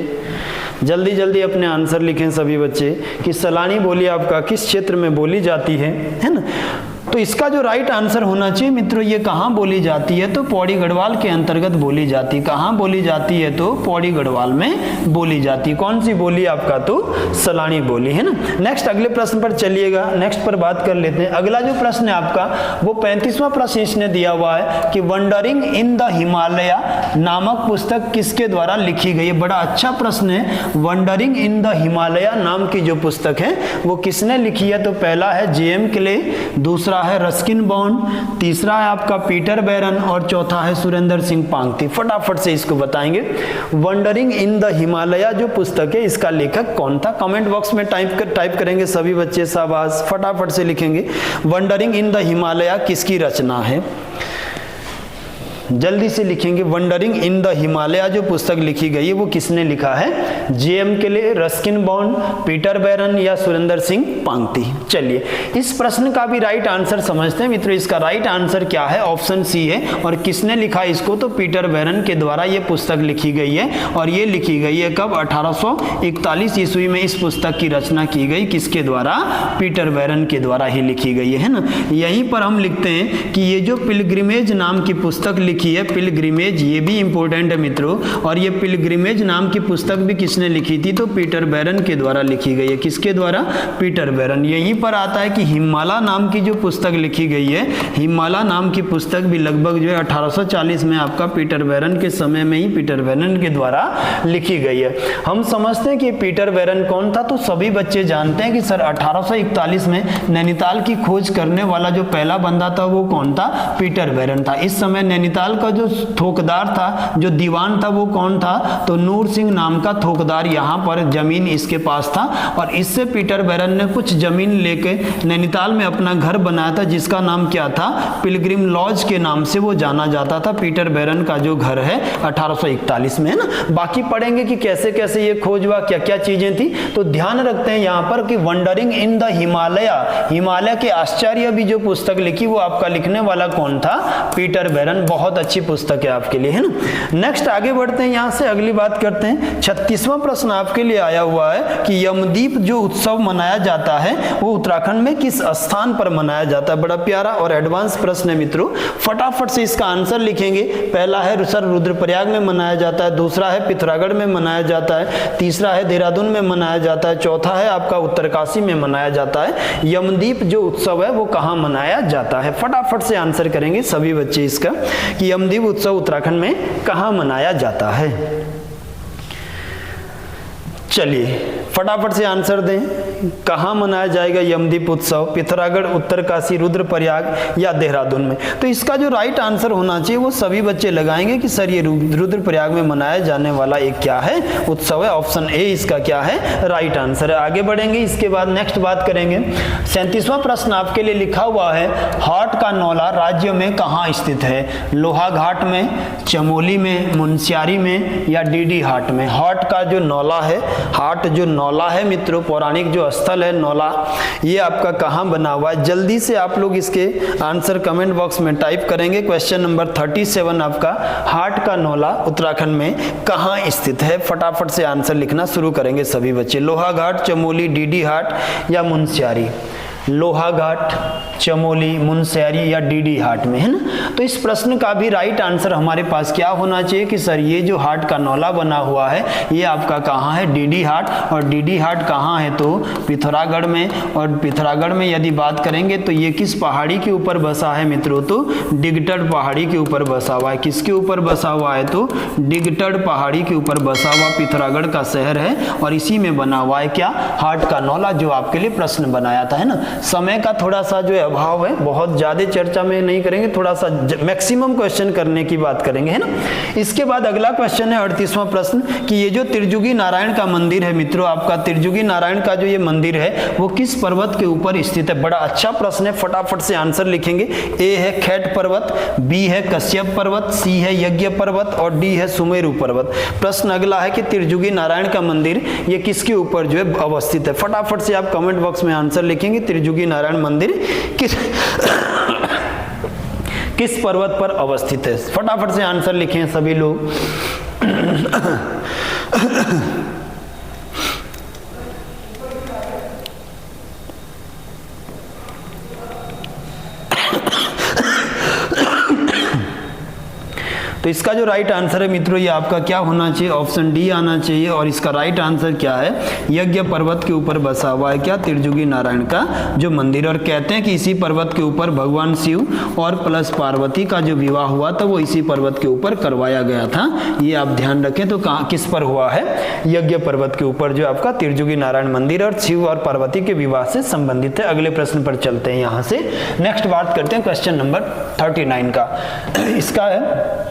S1: जल्दी जल्दी अपने आंसर लिखें सभी बच्चे, कि सलानी बोली आपका किस क्षेत्र में बोली जाती है ना। तो इसका जो राइट आंसर होना चाहिए मित्रों, ये कहाँ बोली जाती है, तो पौड़ी गढ़वाल के अंतर्गत बोली जाती है। कहाँ बोली जाती है, तो पौड़ी गढ़वाल में बोली जाती है। कौन सी बोली आपका, तो सलानी बोली है ना। नेक्स्ट अगले प्रश्न पर चलिएगा, नेक्स्ट पर बात कर लेते हैं। अगला जो प्रश्न है आपका वो 35वां प्रश्न इसने दिया हुआ है कि वंडरिंग इन द हिमालय नामक पुस्तक किसके द्वारा लिखी गई है। बड़ा अच्छा प्रश्न है। वंडरिंग इन द हिमालय नाम की जो पुस्तक है वो किसने लिखी है, तो पहला है जेएम क्ले, दूसरा है रस्किन बॉन्ड, तीसरा है आपका पीटर बैरन, और चौथा है सुरेंद्र सिंह पांगती। फटाफट से इसको बताएंगे। वंडरिंग इन द हिमालय जो पुस्तक है इसका लेखक कौन था, कमेंट बॉक्स में टाइप करेंगे सभी बच्चे शाबाश फटाफट से लिखेंगे। वंडरिंग इन द हिमालय किसकी रचना है, जल्दी से लिखेंगे। वंडरिंग इन द हिमालय जो पुस्तक लिखी गई है वो किसने लिखा है, JM Clay, Ruskin Bond, Peter Baron या सुरेंद्र सिंह पांगती। चलिए इस प्रश्न का भी राइट आंसर समझते हैं मित्रों। इसका राइट आंसर क्या है, ऑप्शन सी है। और किसने लिखा इसको, तो पीटर बैरन के द्वारा ये पुस्तक लिखी गई है। और ये लिखी गई है कब, 1841 ईस्वी में इस पुस्तक की रचना की गई। किसके द्वारा, पीटर बैरन के द्वारा ही लिखी गई है ना। यहीं पर हम लिखते हैं कि ये जो पिलग्रिमेज नाम की पुस्तक लिखी है, पिलग्रिमेज, ये भी इंपॉर्टेंट है मित्रों। और ये पिलग्रिमेज नाम की पुस्तक भी किसने लिखी थी, तो पीटर बैरन के द्वारा लिखी गई है। किसके द्वारा, पीटर बैरन। यहीं पर आता है कि हिमालय नाम की जो पुस्तक लिखी गई है, हिमालय नाम की पुस्तक भी लगभग जो है 1840 में आपका पीटर बैरन के समय में ही पीटर बैरन के द्वारा लिखी गई है। हम समझते हैं कि पीटर बैरन कौन था, तो सभी बच्चे जानते हैं कि सर 1841 में नैनीताल की खोज करने वाला जो पहला बंदा था वो कौन था, पीटर बैरन था। इस समय नैनीताल का जो थोकदार था, जो दीवान था, वो कौन था, तो नूर सिंह नाम का थोकदार यहाँ पर जमीन इसके पास था। और इससे पीटर बैरन ने कुछ जमीन लेके नैनीताल में अपना घर बनाया था, जिसका नाम क्या था, पिलग्रिम लॉज के नाम से वो जाना जाता था। पीटर बैरन का जो घर है 1841 में है ना। बाकी पढ़ेंगे कि कैसे कैसे ये खोज हुआ, क्या क्या चीजें थी। तो ध्यान रखते हैं यहाँ पर कि wondering in the Himalaya, Himalaya के आश्चर्य भी जो पुस्तक लिखी वो आपका लिखने वाला कौन था, पीटर बैरन। बहुत अच्छी पुस्तक है आपके लिए है ना। नेक्स्ट आगे बढ़ते हैं, यहां से अगली बात करते हैं। 36वां 37वां प्रश्न आपके लिए आया हुआ है कि यमदीप जो उत्सव मनाया जाता है वो उत्तराखंड में किस स्थान पर मनाया जाता है। बड़ा प्यारा और एडवांस प्रश्न है मित्रों, फटाफट से इसका आंसर लिखेंगे। पहला है सर रुद्रप्रयाग में मनाया जाता है, दूसरा है पिथौरागढ़ में मनाया जाता है, तीसरा है देहरादून में मनाया जाता है, चौथा है आपका उत्तरकाशी में मनाया जाता है। यमदीप जो उत्सव है वो कहाँ मनाया जाता है, फटाफट से आंसर करेंगे सभी बच्चे इसका कि यमदीप उत्सव उत्तराखंड में कहाँ मनाया जाता है। चलिए फटाफट से आंसर दें, कहाँ मनाया जाएगा यमदीप उत्सव, पिथौरागढ़, उत्तरकाशी, रुद्रप्रयाग या देहरादून में। तो इसका जो राइट आंसर होना चाहिए वो सभी बच्चे लगाएंगे कि सर ये रुद्रप्रयाग में मनाया जाने वाला एक क्या है उत्सव है। ऑप्शन ए इसका क्या है राइट आंसर है। आगे बढ़ेंगे, इसके बाद नेक्स्ट बात करेंगे। 37वां प्रश्न आपके लिए लिखा हुआ है, हाट का नौला राज्य में कहाँ स्थित है, लोहाघाट में, चमोली में, मुनस्यारी में या डीडी हाट में। हाट का जो नौला है, हाट जो नौला है मित्रों, पौराणिक जो स्थल है नौला, ये आपका कहाँ बना हुआ है। जल्दी से आप लोग इसके आंसर कमेंट बॉक्स में टाइप करेंगे। क्वेश्चन नंबर 37 आपका, हाट का नौला उत्तराखंड में कहाँ स्थित है। फटाफट से आंसर लिखना शुरू करेंगे सभी बच्चे। लोहाघाट, चमोली, डीडी हाट या मुनस्यारी। लोहाघाट, चमोली, मुनस्यारी या डीडी हाट में, है ना। तो इस प्रश्न का भी राइट आंसर हमारे पास क्या होना चाहिए कि सर ये जो हाट का नौला बना हुआ है ये आपका कहाँ है, डीडी हाट। और डीडी हाट कहाँ है तो पिथौरागढ़ में। और पिथौरागढ़ में यदि बात करेंगे तो ये किस पहाड़ी के ऊपर बसा है मित्रों, तो डिगटड़ पहाड़ी के ऊपर बसा हुआ है। किसके ऊपर बसा हुआ है तो डिगटड़ पहाड़ी के ऊपर बसा हुआ पिथौरागढ़ का शहर है और इसी में बना हुआ है क्या, हाट का नौला, जो आपके लिए प्रश्न बनाया था, है ना। समय का थोड़ा सा जो अभाव है, बहुत ज्यादा चर्चा में नहीं करेंगे, थोड़ा सा मैक्सिमम क्वेश्चन करने की बात करेंगे, है ना। इसके बाद अगला क्वेश्चन है 38वां प्रश्न कि ये जो त्रिजुगी नारायण का मंदिर है मित्रों, आपका त्रिजुगी नारायण का जो ये मंदिर है वो किस पर्वत के ऊपर स्थित है। बड़ा अच्छा प्रश्न है, फटाफट से आंसर लिखेंगे। ए है खैट पर्वत, बी है कश्यप पर्वत, सी है यज्ञ पर्वत और डी है सुमेरु पर्वत। प्रश्न अगला है कि त्रिजुगी नारायण का मंदिर ये किसके ऊपर जो है अवस्थित है। फटाफट से आप कमेंट बॉक्स में आंसर लिखेंगे, त्रिजुगी नारायण मंदिर किस पर्वत पर अवस्थित है। फटाफट से आंसर लिखें सभी लोग। तो इसका जो राइट आंसर है मित्रों ये आपका क्या होना चाहिए, ऑप्शन डी आना चाहिए। और इसका राइट आंसर क्या है, यज्ञ पर्वत के ऊपर बसा हुआ है क्या, त्रिजुगी नारायण का जो मंदिर। और कहते हैं कि इसी पर्वत के ऊपर भगवान शिव और प्लस पार्वती का जो विवाह हुआ था वो इसी पर्वत के ऊपर करवाया गया था। ये आप ध्यान रखें। तो कहाँ किस पर हुआ है, यज्ञ पर्वत के ऊपर जो आपका त्रिजुगी नारायण मंदिर और शिव और पार्वती के विवाह से संबंधित है। अगले प्रश्न पर चलते हैं। यहाँ से नेक्स्ट बात करते हैं क्वेश्चन नंबर 39 का। इसका है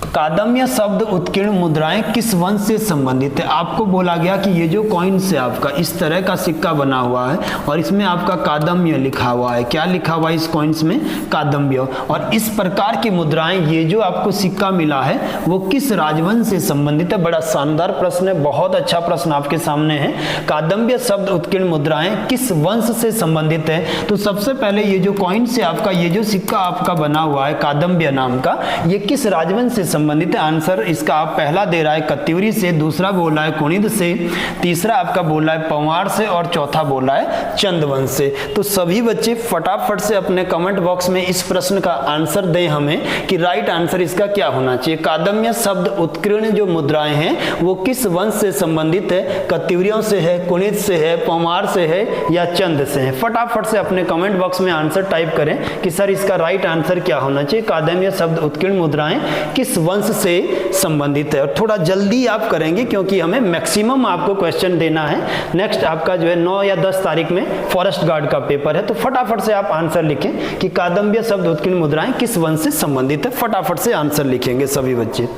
S1: कादम्य शब्द उत्कीर्ण मुद्राएं किस वंश से संबंधित है। आपको बोला गया कि ये जो कॉइन से आपका इस तरह का सिक्का बना हुआ है और इसमें आपका कादम्य लिखा हुआ है। क्या लिखा हुआ है इस कॉइन्स में, कादम्य। और इस प्रकार की मुद्राएं, ये जो आपको सिक्का मिला है वो किस राजवंश से संबंधित है। बड़ा शानदार प्रश्न है, बहुत अच्छा प्रश्न आपके सामने है। कादम्य शब्द उत्कीर्ण मुद्राएं किस वंश से संबंधित है। तो सबसे पहले ये जो कॉइन से आपका ये जो सिक्का आपका बना हुआ है कादम्य नाम का, ये किस राजवंश से संबंधित है। आंसर इसका आप पहला दे रहा है कत्यूरी से, दूसरा बोल रहा है कुणिद से, तीसरा आपका बोल रहा है पंवार से और चौथा बोल रहा है चंदवंश से। तो सभी बच्चे फटाफट से अपने कमेंट बॉक्स में इस प्रश्न का आंसर दें हमें कि राइट आंसर इसका क्या होना चाहिए। कादम्य शब्द उत्कीर्ण जो मुद्राएं हैं वो किस वंश से संबंधित है, कत्यूरियों से है, कुणिद से है, पंवार से है या चंद से है। फटाफट से अपने कमेंट बॉक्स में आंसर टाइप करें कि सर इसका राइट आंसर क्या होना चाहिए। कादम्य शब्द उत्कीर्ण मुद्राएं किस वंश से संबंधित है। और थोड़ा जल्दी आप करेंगे क्योंकि हमें मैक्सिमम आपको क्वेश्चन देना है। नेक्स्ट आपका जो है 9 या 10 तारीख में फॉरेस्ट गार्ड का पेपर है। तो फटाफट से आप आंसर लिखें कि कादम्य शब्द उत्कीर्ण मुद्राएं किस वंश से संबंधित है। फटाफट से आंसर लिखेंगे सभी बच्चे।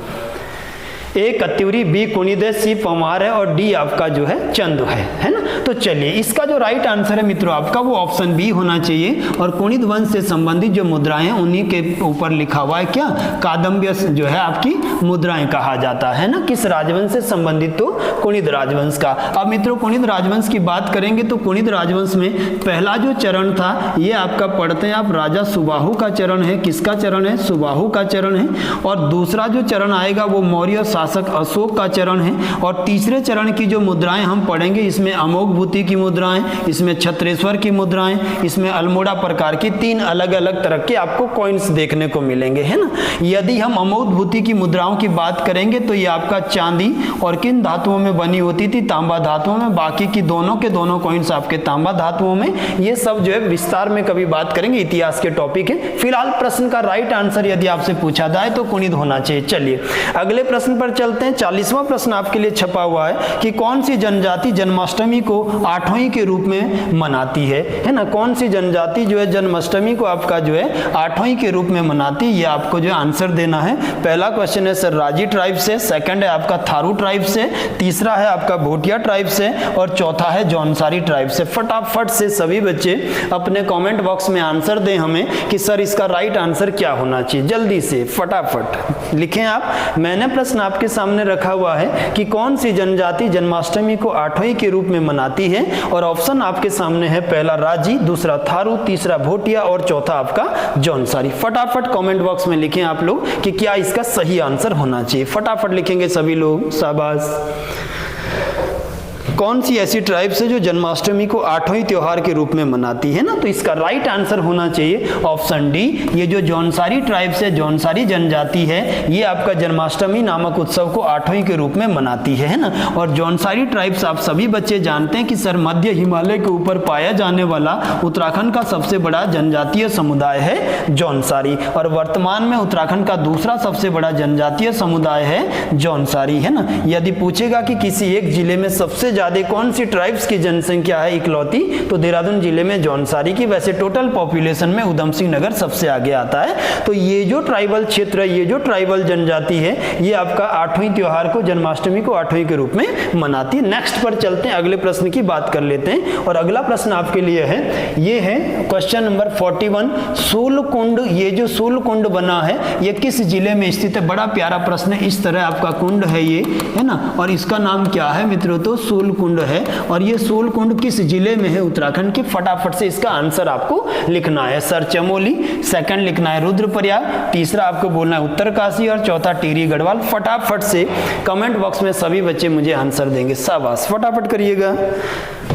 S1: ए कत्यूरी, बी कुणिद है, सी पंवार है और डी आपका जो है चंद है ना। तो चलिए इसका जो राइट आंसर है मित्रों आपका वो ऑप्शन बी होना चाहिए। और कुणिद वंश से संबंधित जो मुद्राएं हैं उन्हीं के ऊपर लिखा हुआ है क्या, कादम्य जो है आपकी मुद्राएं कहा जाता है ना। किस राजवंश से संबंधित, तो कुणिद राजवंश का। अब मित्रों कुणिद राजवंश की बात करेंगे तो कुणिद राजवंश में पहला जो चरण था ये आपका पढ़ते हैं आप राजा सुबाहु का चरण है। किसका चरण है, सुबाहु का चरण है। और दूसरा जो चरण आएगा वो मौर्य शासक अशोक का चरण है। और तीसरे चरण की जो मुद्राएं हम पढ़ेंगे, इसमें अमोघ भूति की मुद्राएं, इसमें छत्रेश्वर की मुद्राएं, इसमें अल्मोड़ा प्रकार की 3 अलग अलग तरह के आपको कॉइन्स देखने को मिलेंगे, है ना। यदि हम अमोघ भूति की मुद्राओं की बात करेंगे तो ये आपका चांदी और किन धातुओं में बनी होती थी, तांबा धातुओं में। बाकी की दोनों के दोनों कॉइन्स आपके तांबा धातुओं में। ये सब जो है विस्तार में कभी बात करेंगे, इतिहास के टॉपिक है। फिलहाल प्रश्न का राइट आंसर यदि आपसे पूछा जाए तो कुणिद होना चाहिए। चलिए अगले प्रश्न पर चलते हैं। 40वां प्रश्न आपके लिए छपा हुआ है कि कौन सी जनजाति जन्माष्टमी को आठवीं के रूप में मनाती है ना। कौन सी जनजाति जो है जन्माष्टमी को आपका जो है आठवीं के रूप में मनाती है, ये आपको जो है आंसर देना है। पहला क्वेश्चन है सर राजी ट्राइब से, सेकंड है आपका थारू ट्राइब से, तीसरा है आपका भोटिया ट्राइब से और चौथा है जौनसारी ट्राइब से। फटाफट से सभी बच्चे अपने कमेंट बॉक्स में आंसर दें हमें कि सर इसका राइट आंसर क्या होना चाहिए। जल्दी से फटाफट लिखें आप। मैंने प्रश्न आपके सामने रखा हुआ है कि कौन सी जनजाति जन्माष्टमी को आठवीं के रूप में मनाती है, और ऑप्शन आपके सामने है, पहला राजी, दूसरा थारू, तीसरा भोटिया और चौथा आपका जौनसारी। फटाफट कमेंट बॉक्स में लिखें आप लोग कि क्या इसका सही आंसर होना चाहिए। फटाफट लिखेंगे सभी लोग, शाबाश। कौन सी ऐसी ट्राइब्स है जो जन्माष्टमी को आठवीं त्योहार के रूप में मनाती है ना, तो इसका राइट आंसर होना चाहिए ऑप्शन डी। ये जो जौनसारी ट्राइब्स है, जौनसारी जनजाति है, ये आपका जन्माष्टमी नामक उत्सव को आठवीं के रूप में मनाती है ना। और जौनसारी ट्राइब्स आप सभी बच्चे जानते हैं कि सर मध्य हिमालय के ऊपर पाया जाने वाला उत्तराखंड का सबसे बड़ा जनजातीय समुदाय है जौनसारी, और वर्तमान में उत्तराखंड का दूसरा सबसे बड़ा जनजातीय समुदाय है जौनसारी, है ना। यदि पूछेगा कि किसी एक जिले में सबसे ज्यादा कौन सी ट्राइब्स की जनसंख्या है इकलौती, तो देहरादून जिले में जौनसारी की। वैसे टोटल पॉपुलेशन में उधम सिंह नगर सबसे आगे आता है। तो ये जो ट्राइबल क्षेत्र है, ये जो ट्राइबल जनजाति है, ये आपका आठवीं त्योहार को, जन्माष्टमी को आठवीं के रूप में मनाती है। नेक्स्ट पर चलते हैं, अगले प्रश्न की बात कर लेते हैं। और अगला प्रश्न आपके लिए है, ये है क्वेश्चन नंबर 41। सूलकुंड, ये जो सूलकुंड बना है ये किस जिले में स्थित है। बड़ा प्यारा प्रश्न है। इस तरह आपका कुंड है ये, है ना, और इसका नाम क्या है मित्रों, तो सूलकुंड है। और ये सूलकुंड किस जिले में है उत्तराखंड के। फटाफट से इसका आंसर आपको लिखना है। सर चमोली, सेकंड लिखना है रुद्रप्रयाग, तीसरा आपको बोलना है उत्तरकाशी और चौथा टिहरी गढ़वाल। फटाफट से कमेंट बॉक्स में सभी बच्चे मुझे आंसर देंगे, शाबाश, फटाफट करिएगा।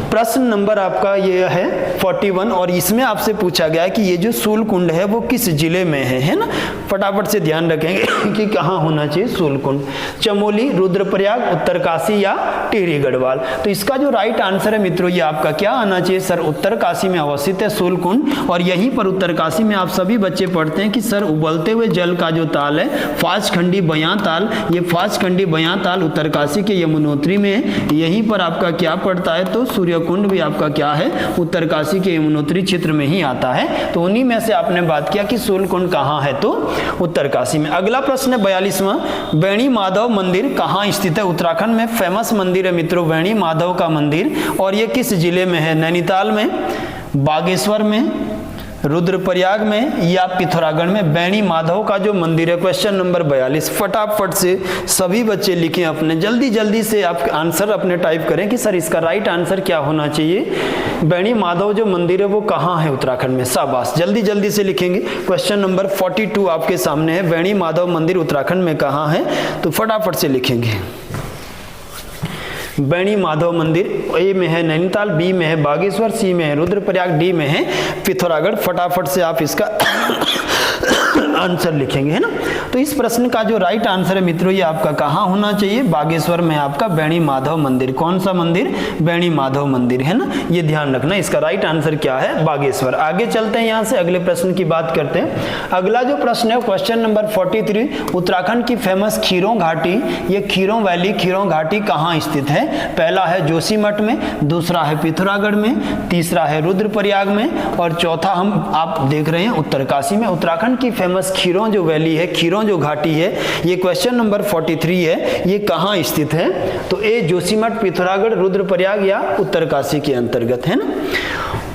S1: प्रश्न नंबर आपका ये है 41 और इसमें आपसे पूछा गया है कि ये जो सूलकुंड है वो किस जिले में है ना। फटाफट से ध्यान रखेंगे कि कहाँ होना चाहिए सूलकुंड, चमोली, रुद्रप्रयाग, उत्तरकाशी या टिहरी गढ़वाल। तो इसका जो राइट आंसर है मित्रों, ये आपका क्या आना चाहिए, सर उत्तरकाशी में अवस्थित है सूलकुंड। और यहीं पर उत्तरकाशी में आप सभी बच्चे पढ़ते हैं कि सर उबलते हुए जल का जो ताल है फाचखंडी बयां ताल, ये फाचखंडी बयां ताल उत्तरकाशी के यमुनोत्री में है। यहीं पर आपका क्या पड़ता है, तो सूर्यकुंड भी आपका क्या है, उत्तरकाशी के यमुनोत्री क्षेत्र में ही आता है। तो उन्हीं में से आपने बात किया कि सूलकुंड कहाँ है, तो उत्तरकाशी में। अगला प्रश्न है 42वां, वेणी माधव मंदिर कहाँ स्थित है। उत्तराखंड में फेमस मंदिर है मित्रों वेणी माधव का मंदिर, और ये किस जिले में है, नैनीताल में, बागेश्वर में, रुद्रप्रयाग में या पिथौरागढ़ में। वेणी माधव का जो मंदिर है, क्वेश्चन नंबर 42। फटाफट से सभी बच्चे लिखें अपने, जल्दी जल्दी से आप आंसर अपने टाइप करें कि सर इसका राइट आंसर क्या होना चाहिए। वेणी माधव जो मंदिर है वो कहाँ है उत्तराखंड में, शाबाश, जल्दी जल्दी से लिखेंगे। क्वेश्चन नंबर 42 आपके सामने है, वेणी माधव मंदिर उत्तराखंड में कहाँ है, तो फटाफट से लिखेंगे। वेणी माधव मंदिर ए में है नैनीताल, बी में है बागेश्वर, सी में है रुद्रप्रयाग, डी में है पिथौरागढ़। फटाफट से आप इसका आंसर लिखेंगे, है ना। तो इस प्रश्न का जो राइट आंसर है मित्रों, ये आपका कहाँ होना चाहिए, बागेश्वर में आपका वेणी माधव मंदिर। कौन सा मंदिर, वेणी माधव मंदिर, है ना, ये ध्यान रखना। इसका राइट आंसर क्या है, बागेश्वर। आगे चलते हैं, यहाँ से अगले प्रश्न की बात करते हैं। अगला जो प्रश्न है क्वेश्चन नंबर 43, उत्तराखंड की फेमस खीरों घाटी, ये खीरों वैली, खीरों घाटी कहाँ स्थित है। पहला है जोशीमठ में, दूसरा है पिथौरागढ़ में, तीसरा है रुद्रप्रयाग में और चौथा हम आप देख रहे हैं उत्तरकाशी में। उत्तराखंड की फेमस खीरों जो वैली है, खीरों जो घाटी है, ये क्वेश्चन नंबर 43 है, ये कहाँ स्थित है, तो ए जोशीमठ, पिथौरागढ़, रुद्रप्रयाग या उत्तरकाशी के अंतर्गत, है ना।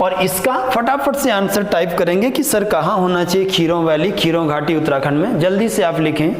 S1: और इसका फटाफट से आंसर टाइप करेंगे कि सर कहाँ होना चाहिए खीरों वैली, खीरों घाटी उत्तराखंड में। जल्दी से आप लिखें।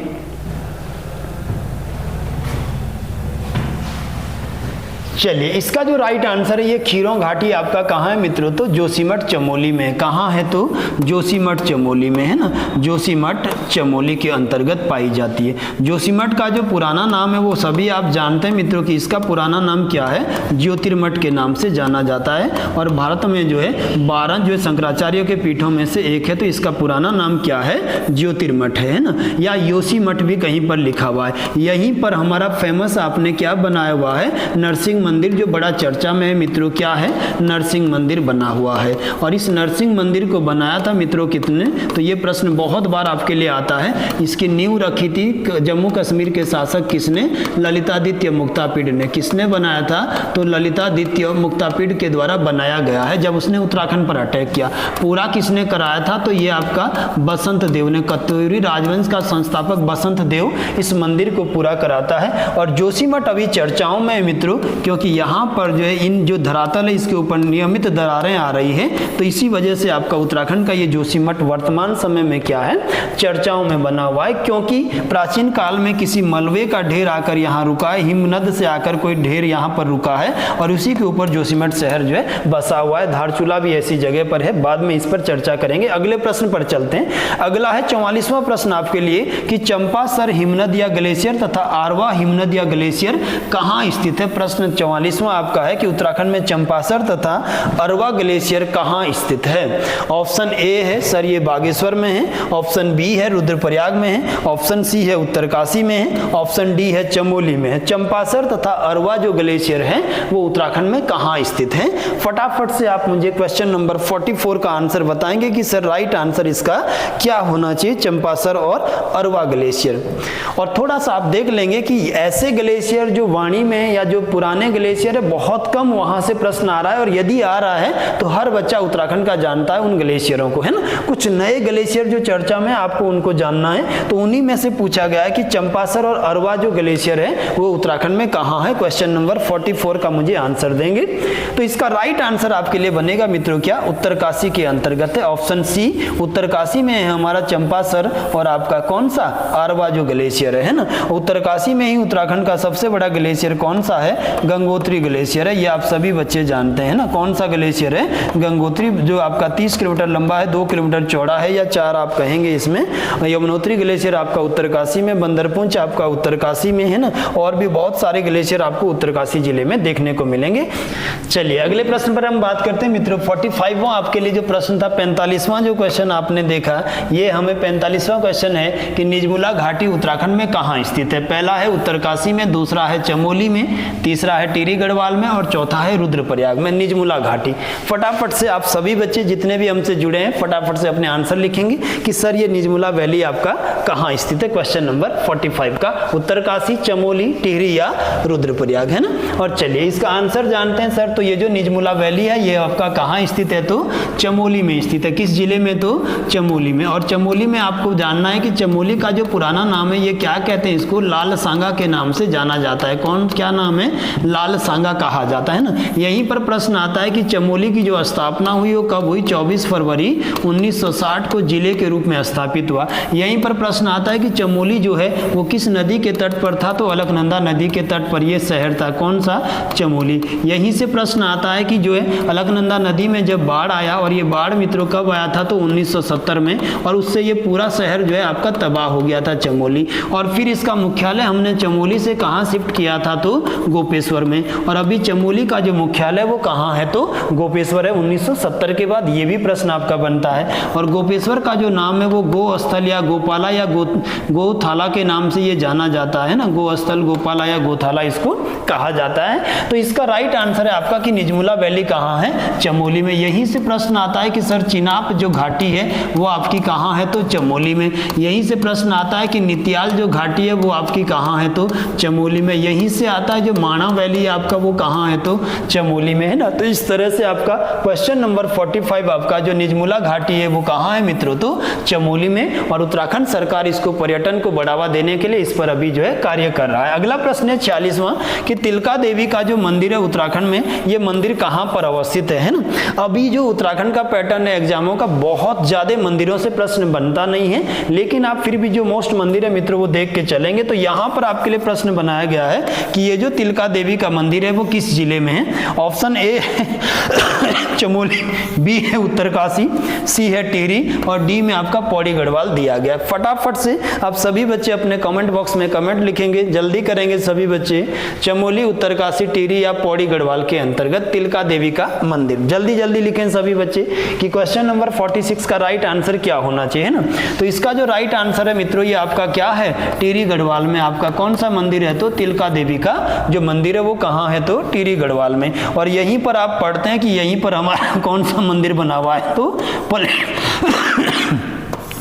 S1: चलिए इसका जो राइट आंसर है ये खीरों घाटी आपका कहाँ है मित्रों, तो जोशीमठ चमोली में। कहाँ है तो जोशीमठ चमोली में, है ना, जोशीमठ चमोली के अंतर्गत पाई जाती है। जोशीमठ का जो पुराना नाम है वो सभी आप जानते हैं मित्रों कि इसका पुराना नाम क्या है, ज्योतिर्मठ के नाम से जाना जाता है। और भारत में जो है 12 जो शंकराचार्यों के पीठों में से एक है, तो इसका पुराना नाम क्या है, ज्योतिर्मठ है ना, या योशीमठ भी कहीं पर लिखा हुआ है। यहीं पर हमारा फेमस आपने क्या बनाया हुआ है, नरसिंह मंदिर जो बड़ा चर्चा में है मित्रों, क्या है, नरसिंह मंदिर बना हुआ है। और इस नरसिंह मंदिर को बनाया था मित्रों कितने, तो ये प्रश्न बहुत बार आपके लिए आता है। इसकी नींव रखी थी जम्मू कश्मीर के शासक किसने, ललितादित्य मुक्तापीड ने। किसने बनाया था, तो ललितादित्य मुक्तापीड के द्वारा बनाया गया है जब उसने उत्तराखंड पर अटैक किया। पूरा किसने कराया था, तो ये आपका बसंत देव ने, कत्यूरी राजवंश का संस्थापक बसंत देव इस मंदिर को पूरा कराता है। और जोशीमठ अभी चर्चाओं में है मित्रों, क्योंकि यहाँ पर जो है इन जो धरातल है इसके ऊपर नियमित दरारें आ रही है, तो इसी वजह से आपका उत्तराखंड का ये जोशीमठ वर्तमान समय में क्या है, चर्चाओं में बना हुआ है। क्योंकि प्राचीन काल में किसी मलबे का ढेर आकर यहाँ रुका है, हिमनद से आकर कोई ढेर यहाँ पर रुका है और उसी के ऊपर जोशीमठ शहर जो है बसा हुआ है। धारचूला भी ऐसी जगह पर है, बाद में इस पर चर्चा करेंगे। अगले प्रश्न पर चलते हैं। अगला है 44वां प्रश्न आपके लिए कि चंपासर हिमनद या ग्लेशियर तथा आरवा हिमनद या ग्लेशियर कहाँ स्थित है। प्रश्न 44वां आपका है कि उत्तराखंड में चंपासर तथा अरवा ग्लेशियर कहाँ स्थित है। ऑप्शन ए है सर ये बागेश्वर में है, ऑप्शन बी है रुद्रप्रयाग में है, ऑप्शन सी है उत्तरकाशी में है, ऑप्शन डी है चमोली में है। चंपासर तथा अरवा जो ग्लेशियर है वो उत्तराखंड में कहाँ स्थित है। फटाफट से आप मुझे क्वेश्चन नंबर 44 का आंसर बताएंगे कि सर राइट आंसर इसका क्या होना चाहिए, चंपासर और अरवा ग्लेशियर। और थोड़ा सा आप देख लेंगे कि ऐसे ग्लेशियर जो वाणी में या जो पुराने ग्लेशियर है बहुत कम वहां से प्रश्न आ रहा है, और यदि आ रहा है तो हर बच्चा उत्तराखंड का जानता है उन ग्लेशियरों को, है ना। कुछ नए ग्लेशियर जो चर्चा में आपको उनको जानना है, तो उन्हीं में से पूछा गया है कि चंपासर और अरवा जो ग्लेशियर है वो उत्तराखंड में कहाँ है। क्वेश्चन नंबर 44 का मुझे आंसर देंगे। तो इसका राइट आंसर आपके लिए बनेगा मित्रों क्या, उत्तरकाशी के अंतर्गत है। ऑप्शन सी उत्तरकाशी में है हमारा चंपासर और आपका कौन सा, अरवा जो ग्लेशियर है ना। उत्तरकाशी में ही उत्तराखंड का सबसे बड़ा ग्लेशियर कौन सा है, गंगोत्री ग्लेशियर है। ये आप सभी बच्चे जानते हैं ना, कौन सा ग्लेशियर है, गंगोत्री, जो आपका 30 किलोमीटर लंबा है, 2 किलोमीटर चौड़ा है, या 4 आप कहेंगे इसमें। यमुनोत्री ग्लेशियर आपका उत्तरकाशी में, बंदरपुंछ आपका उत्तरकाशी में है ना, और भी बहुत सारे ग्लेशियर आपको उत्तरकाशी जिले में देखने को मिलेंगे। चलिए अगले प्रश्न पर हम बात करते हैं मित्रों। 45वां आपके लिए जो प्रश्न था, 45वां जो क्वेश्चन आपने देखा, ये हमें 45वां क्वेश्चन है कि निजमुला घाटी उत्तराखंड में कहाँ स्थित है। पहला है उत्तरकाशी में, दूसरा है चमोली में, तीसरा है टिहरी गढ़वाल में और चौथा है रुद्रप्रयाग में निजमुला घाटी। फटाफट से आप सभी बच्चे जितने भी हमसे जुड़े हैं फटाफट से अपने आंसर लिखेंगे कि सर ये निजमुला वैली आपका कहाँ स्थित है। क्वेश्चन नंबर 45 का उत्तरकाशी, चमोली, टिहरी या रुद्रप्रयाग, है ना। और चलिए इसका आंसर जानते हैं सर। तो ये जो निजमुला वैली है ये आपका कहाँ स्थित है, तो चमोली में स्थित है। किस जिले में, तो चमोली में। और चमोली में आपको जानना है कि चमोली का जो पुराना नाम है ये क्या कहते हैं, इसको लाल सांगा के नाम से जाना जाता है। कौन, क्या नाम है, लाल सांगा कहा जाता है ना। यहीं पर प्रश्न आता है कि चमोली की जो स्थापना हुई वो कब हुई, 24 फरवरी 1960 को जिले के रूप में स्थापित हुआ। यहीं पर प्रश्न आता है कि चमोली जो है वो किस नदी के तट पर था, तो अलकनंदा नदी के तट पर ये शहर था। कौन सा, चमोली। यहीं से प्रश्न आता है कि जो है अलकनंदा नदी में जब बाढ़ आया, और ये बाढ़ मित्रों कब आया था, तो 1970 में, और उससे ये पूरा शहर जो है आपका तबाह हो गया था चमोली। और फिर इसका मुख्यालय हमने चमोली से कहाँ शिफ्ट किया था, तो गोपेश्वर में। और अभी चमोली का जो मुख्यालय वो कहाँ है, तो गोपेश्वर है 1970 के बाद। ये भी प्रश्न आपका बनता है। और गोपेश्वर का जो नाम है वो गोस्थल या गोपाला या गोथाला के नाम से ये जाना जाता है ना, गोस्थल, गोपाला या गोथाला इसको कहा जाता है। तो इसका राइट आंसर है आपका कि निजमुला वैली कहाँ है, चमोली में। यहीं से प्रश्न आता है कि सर चिनाब जो घाटी है वो आपकी कहाँ है, तो चमोली में। यहीं से प्रश्न आता है कि नित्याल जो घाटी है वो आपकी कहाँ है, तो चमोली में। यहीं से आता है जो माणा वैली आपका वो कहाँ है, तो चमोली में, है ना। तो इस तरह से आपका क्वेश्चन नंबर 45 आपका जो निजमुला घाटी है वो कहाँ है मित्रों, तो चमोली में। और उत्तराखंड सरकार इसको पर्यटन को बढ़ावा देने के लिए इस पर अभी जो है कार्य कर रहा है। अगला प्रश्न है 46वां कि तिलका देवी का जो मंदिर है उत्तराखंड में, ये मंदिर कहाँ पर अवस्थित है ना। अभी जो उत्तराखंड का पैटर्न है एग्जामों का, बहुत ज्यादा मंदिरों से प्रश्न बनता नहीं है, लेकिन आप फिर भी जो मोस्ट मंदिर है मित्रों वो देख के चलेंगे। तो यहाँ पर आपके लिए प्रश्न बनाया गया है कि ये जो तिलका देवी का का मंदिर है वो किस जिले में है? ऑप्शन ए चमोली, बी है उत्तरकाशी, सी है टिहरी और डी में आपका पौड़ी गढ़वाल दिया गया। फटाफट से आप सभी बच्चे अपने कमेंट बॉक्स में कमेंट लिखेंगे, जल्दी करेंगे सभी बच्चे। चमोली, उत्तरकाशी, टिहरी या पौड़ी गढ़वाल के अंतर्गत तिलका देवी का मंदिर, जल्दी जल्दी लिखें सभी बच्चे कि क्वेश्चन नंबर 46 का राइट आंसर क्या होना चाहिए ना। तो इसका जो राइट आंसर है मित्रों ये आपका क्या है? टिहरी गढ़वाल में आपका कौन सा मंदिर है? तो तिलका देवी का जो मंदिर है वो कहाँ है? तो टिहरी गढ़वाल में। और यहीं पर आप पढ़ते हैं कि यहीं पर हमारा कौन सा मंदिर बना हुआ है? तो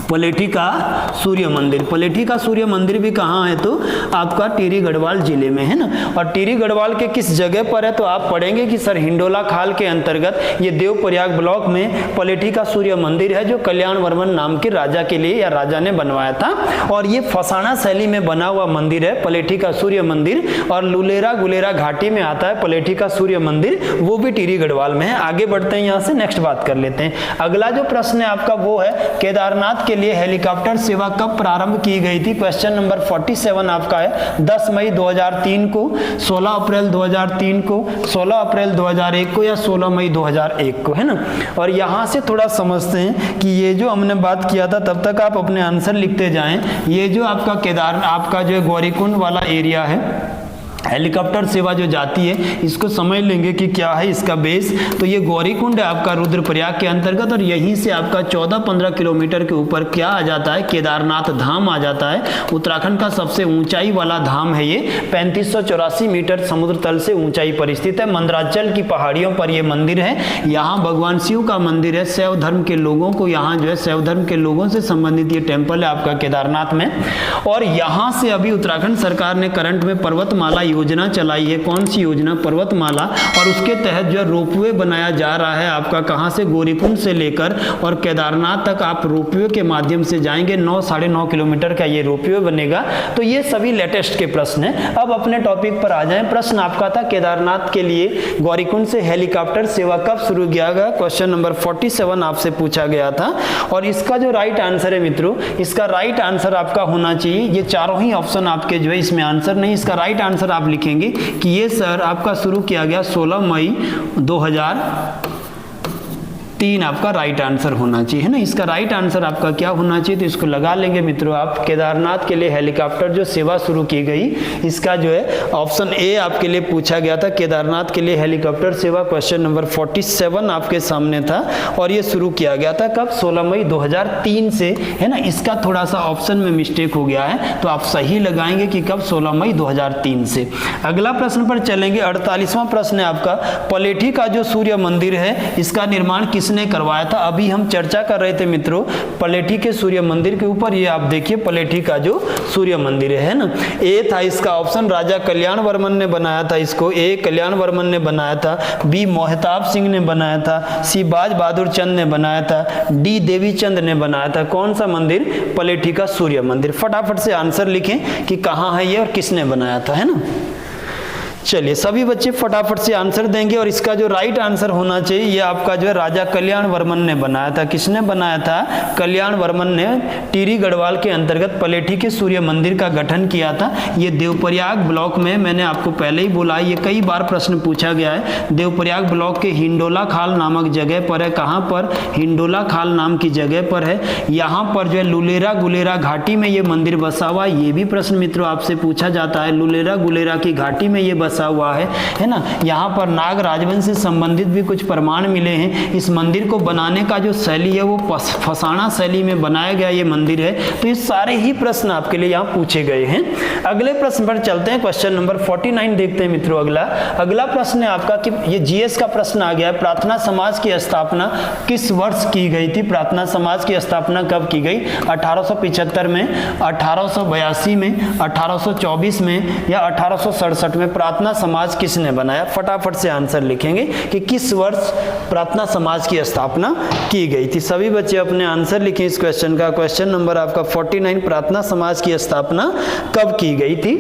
S1: पलेठी का सूर्य मंदिर। पलेठी का सूर्य मंदिर भी कहाँ है? तो आपका टिहरी गढ़वाल जिले में है ना। और टिहरी गढ़वाल के किस जगह पर है? तो आप पढ़ेंगे कि सर हिंडोला खाल के अंतर्गत ये देवप्रयाग ब्लॉक में पलेठी का सूर्य मंदिर है जो कल्याण वर्मन नाम के राजा के लिए या राजा ने बनवाया था। और ये फसाना शैली में बना हुआ मंदिर है पलेठी का सूर्य मंदिर। और लुलेरा गुलेरा घाटी में आता है पलेठी का सूर्य मंदिर, वो भी टिहरी गढ़वाल में है। आगे बढ़ते हैं, यहाँ से नेक्स्ट बात कर लेते हैं। अगला जो प्रश्न है आपका वो है केदारनाथ के लिए हेलीकॉप्टर सेवा कब प्रारंभ की गई थी? क्वेश्चन नंबर 47 आपका है 10 मई 2003 को, 16 अप्रैल 2003 को, 16 अप्रैल 2001 को या 16 मई 2001 को, है ना। और यहां से थोड़ा समझते हैं कि ये जो हमने बात किया था तब तक आप अपने आंसर लिखते जाएं। ये जो आपका केदारनाथ आपका जो गौरीकुंड वाला एरिया है, हेलीकॉप्टर सेवा जो जाती है इसको समझ लेंगे कि क्या है इसका बेस। तो ये गौरीकुंड है आपका रुद्रप्रयाग के अंतर्गत और यहीं से आपका 14-15 किलोमीटर के ऊपर क्या आ जाता है? केदारनाथ धाम आ जाता है। उत्तराखंड का सबसे ऊंचाई वाला धाम है ये, 3584 मीटर समुद्र तल से ऊंचाई पर स्थित है। मंदराचल की पहाड़ियों पर ये मंदिर है। यहाँ भगवान शिव का मंदिर है। शैव धर्म के लोगों को यहाँ जो है शैव धर्म के लोगों से संबंधित ये टेम्पल है आपका केदारनाथ में। और यहाँ से अभी उत्तराखंड सरकार ने करंट में पर्वतमाला योजना चलाई है। कौन सी योजना? पर्वतमाला। और उसके तहत जो रोपवे बनाया जा रहा है आपका कहां से? गौरीकुंड से लेकर और केदारनाथ तक आप रोपवे के माध्यम से जाएंगे। 9-9.5 किलोमीटर का ये रोपवे बनेगा। तो ये सभी लेटेस्ट के प्रश्न हैं। अब अपने टॉपिक पर आ जाएं। प्रश्न आपका था केदारनाथ के लिए गौरीकुंड से हेलीकॉप्टर सेवा कब शुरू किया गया? क्वेश्चन नंबर 47 आपसे पूछा गया था। और इसका जो राइट आंसर है मित्रों, इसका राइट आंसर आपका होना चाहिए, ये चारों ही ऑप्शन आपके जो है इसमें आंसर नहीं, इसका राइट आंसर आप लिखेंगे कि ये सर आपका शुरू किया गया 16 मई 2003 आपका राइट आंसर होना चाहिए, है ना। इसका राइट आंसर आपका क्या होना चाहिए? तो इसको लगा लेंगे मित्रों आप। केदारनाथ के लिए हेलीकॉप्टर जो सेवा शुरू की गई, इसका जो है ऑप्शन ए आपके लिए पूछा गया था। केदारनाथ के लिए हेलीकॉप्टर सेवा क्वेश्चन नंबर 47 आपके सामने था। और ये शुरू किया गया था कब? 16 मई 2003 से, है ना। इसका थोड़ा सा ऑप्शन में मिस्टेक हो गया है, तो आप सही लगाएंगे कि कब? 16 मई 2003 से। अगला प्रश्न पर चलेंगे। 48वां प्रश्न है आपका पलेठी का जो सूर्य मंदिर है इसका निर्माण किसने करवाया था? अभी हम चर्चा कर रहे थे मित्रों पलेठी के सूर्य मंदिर के ऊपर। ये आप देखिए पलेठी का जो सूर्य मंदिर है ना। ए था इसका ऑप्शन, राजा कल्याण वर्मन ने बनाया था इसको। ए कल्याण वर्मन ने बनाया था। बी मोहताब सिंह ने बनाया था। सी बाज बहादुर चंद ने बनाया था। डी देवी चंद ने बनाया था। कौन सा मंदिर? पलेठी का सूर्य मंदिर। फटाफट से आंसर लिखें कि कहाँ है ये और किसने बनाया था, है ना। चलिए सभी बच्चे फटाफट से आंसर देंगे। और इसका जो राइट आंसर होना चाहिए ये आपका जो है राजा कल्याण वर्मन ने बनाया था। किसने बनाया था? कल्याण वर्मन ने टिहरी गढ़वाल के अंतर्गत पलेठी के सूर्य मंदिर का गठन किया था। ये देवप्रयाग ब्लॉक में, मैंने आपको पहले ही बोला, ये कई बार प्रश्न पूछा गया है। देवप्रयाग ब्लॉक के हिंडोला खाल नामक जगह पर है। कहाँ पर? हिंडोला खाल नाम की जगह पर है। यहाँ पर जो है लुलेरा गुलेरा घाटी में ये मंदिर बसा हुआ। ये भी प्रश्न मित्रों आपसे पूछा जाता है। लुलेरा गुलेरा की घाटी में ये बसा हुआ है ना। यहाँ पर नाग राजवंश से संबंधित भी कुछ प्रमाण मिले हैं। इस मंदिर को बनाने का जो शैली है वो फसाना शैली में बनाया गया ये मंदिर है। तो ये सारे ही प्रश्न आपके लिए यहाँ पूछे गए हैं। अगले प्रश्न पर चलते हैं। क्वेश्चन नंबर 49 देखते हैं मित्रों। अगला प्रश्न है आपका कि ये जीएस का प्रश्न आ गया है। प्रार्थना समाज की स्थापना किस वर्ष की गई थी? प्रार्थना समाज की स्थापना कब की गई? 1875 में, 1882 में, 1824 में या 1867 में? प्रार्थना समाज किसने बनाया? फटाफट से आंसर लिखेंगे कि किस वर्ष प्रार्थना समाज की स्थापना की गई थी। सभी बच्चे अपने आंसर लिखें इस क्वेश्चन का। क्वेश्चन नंबर आपका 49, प्रार्थना समाज की स्थापना कब की गई थी?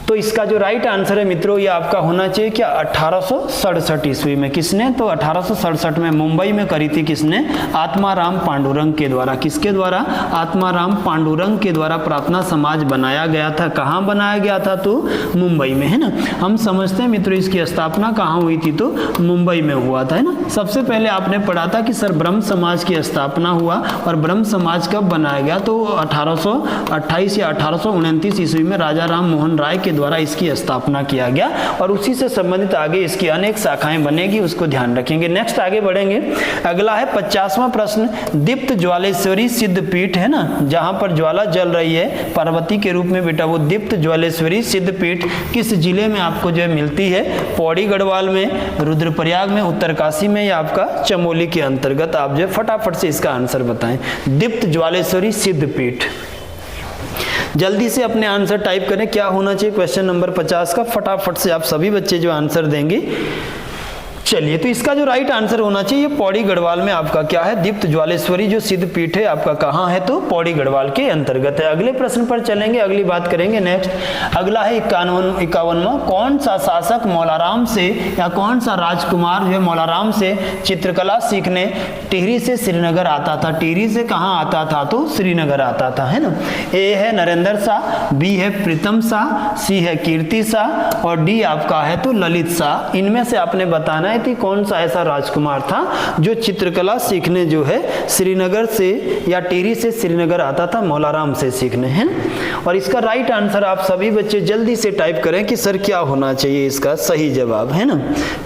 S1: तो इसका जो राइट आंसर है मित्रों ये आपका होना चाहिए क्या 1867 ईस्वी में। किसने? तो 1867 में मुंबई में करी थी। किसने? आत्माराम पांडुरंग के द्वारा। किसके द्वारा? आत्माराम पांडुरंग के द्वारा प्रार्थना समाज बनाया गया था। कहाँ बनाया गया था? तो मुंबई में, है ना। हम समझते हैं मित्रों इसकी स्थापना कहाँ हुई थी? तो मुंबई में हुआ था, है ना। सबसे पहले आपने पढ़ा था कि सर ब्रह्म समाज की स्थापना हुआ और ब्रह्म समाज कब बनाया गया? तो 1828 या 1829 ईस्वी में राजा राम मोहन राय के द्वारा इसकी स्थापना किया गया और उसी से संबंधित आगे इसकी अनेक शाखाएं बनेगी, उसको ध्यान रखेंगे। नेक्स्ट आगे बढ़ेंगे। अगला है 50वां प्रश्न। दीप्त ज्वालेश्वरी सिद्धपीठ, है ना, जहां पर ज्वाला जल रही है पार्वती के रूप में बेटा, वो दीप्त ज्वालेश्वरी सिद्धपीठ किस जिले में आपको जो है मिलती है? पौड़ी गढ़वाल में, रुद्रप्रयाग में, उत्तरकाशी में या आपका चमोली के अंतर्गत? आप जो फटाफट से इसका आंसर बताएं। दीप्त ज्वालेश्वरी सिद्धपीठ, जल्दी से अपने आंसर टाइप करें। क्या होना चाहिए क्वेश्चन नंबर 50 का? फटाफट से आप सभी बच्चे जो आंसर देंगे। चलिए, तो इसका जो राइट आंसर होना चाहिए पौड़ी गढ़वाल में आपका क्या है? दीप्त ज्वालेश्वरी जो सिद्धपीठ है आपका कहाँ है? तो पौड़ी गढ़वाल के अंतर्गत है। अगले प्रश्न पर चलेंगे, अगली बात करेंगे। नेक्स्ट अगला है 51वां। कौन सा शासक मौलाराम से या कौन सा राजकुमार जो है मौलाराम से चित्रकला सीखने टिहरी से श्रीनगर आता था? टिहरी से कहाँ आता था? तो श्रीनगर आता था, है ना। ए है नरेंद्र शाह, बी है प्रीतम शाह, सी है कीर्ति शाह और डी आपका है तो ललित शाह। इनमें से आपने बताना है कि कौन सा ऐसा राजकुमार था जो चित्रकला सीखने जो है श्रीनगर से या टिहरी से श्रीनगर आता था मौलाराम से सीखने, हैं। और इसका राइट आंसर आप सभी बच्चे जल्दी से टाइप करें कि सर क्या होना चाहिए इसका सही जवाब, है ना।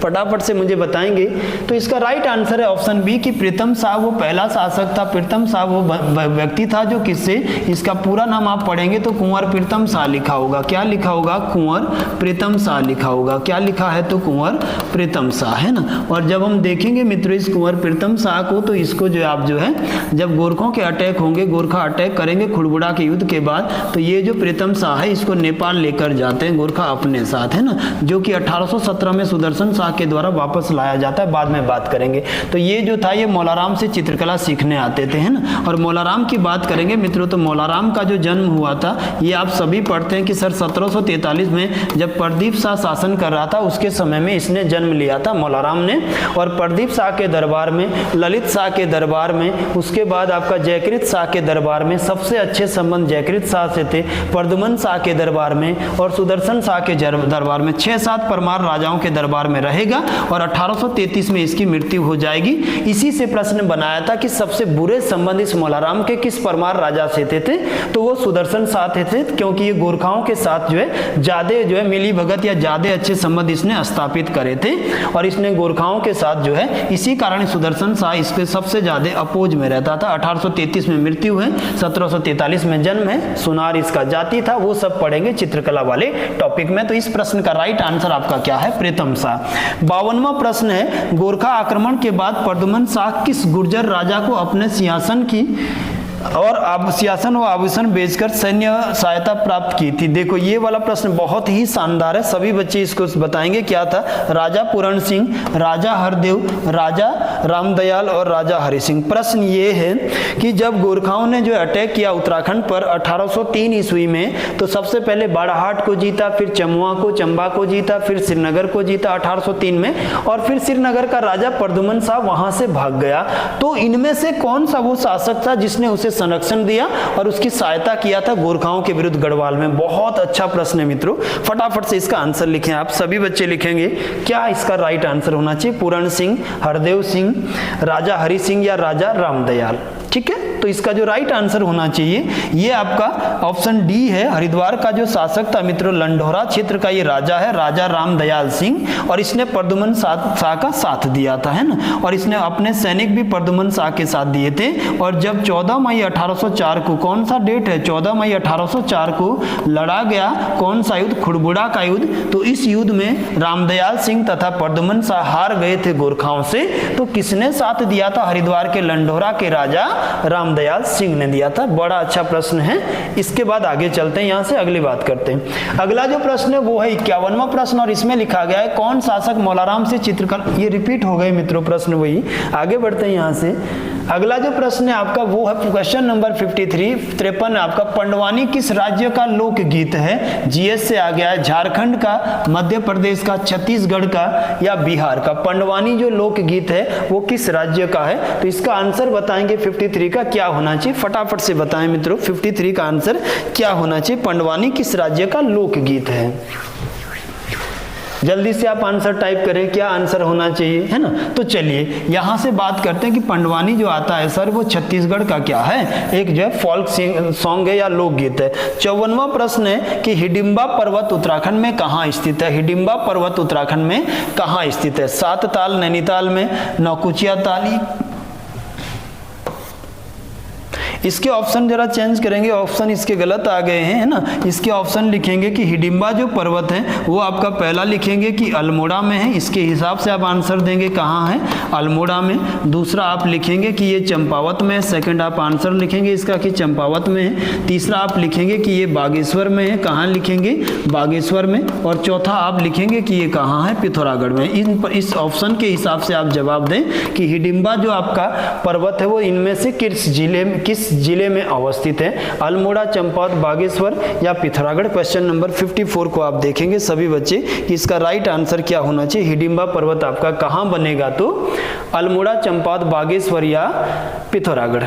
S1: फटाफट से मुझे बताएंगे। तो इसका राइट आंसर है ऑप्शन बी कि प्रीतम शाह वो पहला शासक था। प्रीतम शाह वो व्यक्ति था जो किससे, इसका पूरा नाम आप पढ़ेंगे तो कुंवर प्रीतम शाह लिखा होगा। क्या लिखा होगा? कुंवर प्रीतम शाह लिखा होगा। क्या लिखा है? तो कुंवर प्रीतम शाह, है ना। और जब हम देखेंगे मित्रों इस कुंवर प्रीतम शाह को, तो इसको जो आप जो है जब गोरखों के अटैक होंगे, गोरखा अटैक करेंगे खुड़बुड़ा के युद्ध के बाद, तो ये जो प्रीतम शाह है इसको नेपाल लेकर जाते हैं गोरखा अपने साथ, है ना, जो कि 1817 में सुदर्शन शाह के द्वारा वापस लाया जाता है। बाद में बात करेंगे। तो ये जो था ये मौलाराम से चित्रकला सीखने आते थे, है ना। और मौलाराम की बात करेंगे मित्रों तो मौलाराम का जो जन्म हुआ था ये आप सभी पढ़ते हैं कि सर 1743 में जब प्रदीप शाह शासन कर रहा था उसके समय में इसने जन्म लिया था मौलाराम ने। और प्रदीप शाह के दरबार में, ललित शाह के दरबार में, उसके बाद आपका जयकृत शाह के दरबार में सबसे अच्छे संबंध जयकृत शाह से थे, प्रद्युमन शाह के दरबार में और सुदर्शन शाह के दरबार में 6-7 परमार राजाओं के दरबार में रहेगा और 1833 में इसकी मृत्यु हो जाएगी। इसी से प्रश्न बनाया था कि सबसे बुरे संबंध इस मौलाराम के किस परमार राजा से थे? तो वो सुदर्शन शाह थे, क्योंकि ये गोरखाओं के साथ जो है ज्यादा जो है मिली भगत या ज्यादा अच्छे संबंध इसने स्थापित करे थे और इसने गोरखाओं के साथ जो है इसी कारण सुदर्शन शाह इसके सबसे ज्यादा अपोज में रहता था। 1833 में मृत्यु है, 1743 में जन्म है, सुनार इसका जाति था। वो सब पढ़ेंगे चित्रकला वाले टॉपिक में। तो इस प्रश्न का राइट आंसर आपका क्या है? प्रीतम शाह। 52वां प्रश्न है गोरखा आक्रमण के बाद प्रद्युमन शाह किस गुर्जर राजा को अपने सिंहासन की और सिंहासन व आभूषण बेचकर सैन्य सहायता प्राप्त की थी? देखो ये वाला प्रश्न बहुत ही शानदार है, सभी बच्चे इसको बताएंगे। क्या था? राजा पूरण सिंह, राजा हरदेव, राजा रामदयाल और राजा हरि सिंह। प्रश्न ये है कि जब गोरखाओं ने जो अटैक किया उत्तराखंड पर 1803 ईस्वी में, तो सबसे पहले बाड़ाहाट को जीता, फिर चमुआ को, चंबा को जीता, फिर श्रीनगर को जीता 1803 में, और फिर श्रीनगर का राजा प्रद्युमन शाह वहां से भाग गया। तो इनमें से कौन सा वो शासक था जिसने उसे संरक्षण दिया और उसकी सहायता किया था गोरखाओं के विरुद्ध गढ़वाल में? बहुत अच्छा प्रश्न है मित्रों, फटाफट से इसका आंसर लिखें। आप सभी बच्चे लिखेंगे क्या इसका राइट आंसर होना चाहिए? पूरण सिंह, हरदेव सिंह, राजा हरि सिंह या राजा रामदयाल? ठीक है, तो इसका जो राइट आंसर होना चाहिए ये आपका ऑप्शन डी है। हरिद्वार का जो शासक था मित्रों, लंढौरा क्षेत्र का ये राजा है, राजा रामदयाल सिंह, और इसने प्रद्युमन शाह का साथ दिया था, है ना। और इसने अपने सैनिक भी प्रद्युमन शाह के साथ दिए थे। और जब 14 मई 1804 को, कौन सा डेट है? 14 मई 1804 को लड़ा गया कौन सा युद्ध? खुड़बुड़ा का युद्ध। तो इस युद्ध में रामदयाल सिंह तथा प्रद्युमन शाह हार गए थे गोरखाओं से। तो किसने साथ दिया था? हरिद्वार के लंढौरा के राजा राम रामदयाल सिंह ने दिया था। बड़ा अच्छा प्रश्न है। इसके बाद आगे चलते हैं, यहाँ से अगली बात करते हैं। अगला जो प्रश्न है वो है 51वां प्रश्न और इसमें लिखा गया है कौन शासक मौलाराम से चित्रकला, ये रिपीट हो गए मित्रों प्रश्न वही। आगे बढ़ते हैं यहाँ से। अगला जो प्रश्न है आपका वो है क्वेश्चन नंबर 53 आपका, पंडवानी किस राज्य का लोकगीत है? जीएस से आ गया है, झारखंड का, मध्य प्रदेश का, छत्तीसगढ़ का या बिहार का। पंडवानी जो लोकगीत है वो किस राज्य का है? तो इसका आंसर बताएंगे 53 का क्या होना चाहिए, फटाफट से बताएं मित्रों 53 का आंसर क्या होना चाहिए, पंडवानी किस राज्य का लोकगीत है? जल्दी से आप आंसर टाइप करें, क्या आंसर होना चाहिए, है ना। तो चलिए यहां से बात करते हैं कि पंडवानी जो आता है सर वो छत्तीसगढ़ का क्या है, एक जो है फोल्क सॉन्ग है या लोकगीत है। 54वां प्रश्न है कि हिडिंबा पर्वत उत्तराखंड में कहां स्थित है? हिडिंबा पर्वत उत्तराखंड में कहां स्थित है? सात ताल नैनीताल में, नौकुचिया ताली, इसके ऑप्शन जरा चेंज करेंगे, ऑप्शन इसके गलत आ गए हैं, है ना। इसके ऑप्शन लिखेंगे कि हिडिंबा जो पर्वत है वो आपका पहला लिखेंगे कि अल्मोड़ा में है, इसके हिसाब से आप आंसर देंगे कहाँ है, अल्मोड़ा में। दूसरा आप लिखेंगे कि ये चंपावत में है, सेकंड आप आंसर लिखेंगे इसका कि चंपावत में है। तीसरा आप लिखेंगे कि ये बागेश्वर में है, कहाँ लिखेंगे, बागेश्वर में। और चौथा आप लिखेंगे कि ये कहाँ है, पिथौरागढ़ में। इस ऑप्शन के हिसाब से आप जवाब दें कि हिडिंबा जो आपका पर्वत है वो इनमें से किस जिले में अवस्थित है, अल्मोड़ा, चंपावत, बागेश्वर या पिथौरागढ़। क्वेश्चन नंबर 54 को आप देखेंगे सभी बच्चे कि इसका राइट आंसर क्या होना चाहिए, हिडिंबा पर्वत आपका कहां बनेगा, तो अल्मोड़ा, चंपावत, बागेश्वर या पिथौरागढ़,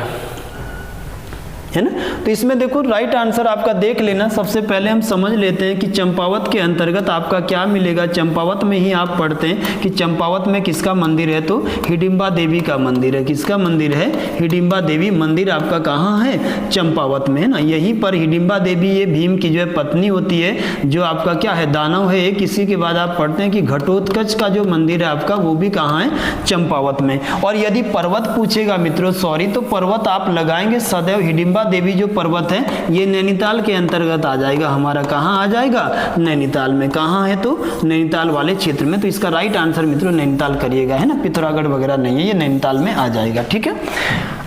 S1: है ना। तो इसमें देखो राइट आंसर आपका देख लेना। सबसे पहले हम समझ लेते हैं कि चंपावत के अंतर्गत आपका क्या मिलेगा। चंपावत में ही आप पढ़ते हैं कि चंपावत में किसका मंदिर है, तो हिडिंबा देवी का मंदिर है। किसका मंदिर है, हिडिंबा देवी मंदिर आपका कहाँ है, चंपावत में, है ना। यहीं पर हिडिंबा देवी ये भीम की जो है पत्नी होती है, जो आपका क्या है, दानव है। किसी के बाद आप पढ़ते हैं कि घटोत्कच का जो मंदिर है आपका वो भी कहाँ है, चंपावत में। और यदि पर्वत पूछेगा मित्रों, सॉरी, तो पर्वत आप लगाएंगे सदैव हिडिंबा देवी जो पर्वत है ये नैनीताल के अंतर्गत आ जाएगा हमारा, कहाँ आ जाएगा, नैनीताल में। कहाँ है, तो नैनीताल वाले क्षेत्र में। तो इसका राइट आंसर मित्रों नैनीताल करिएगा, है ना, पिथौरागढ़ वगैरह नहीं है, ये नैनीताल में आ जाएगा, ठीक है।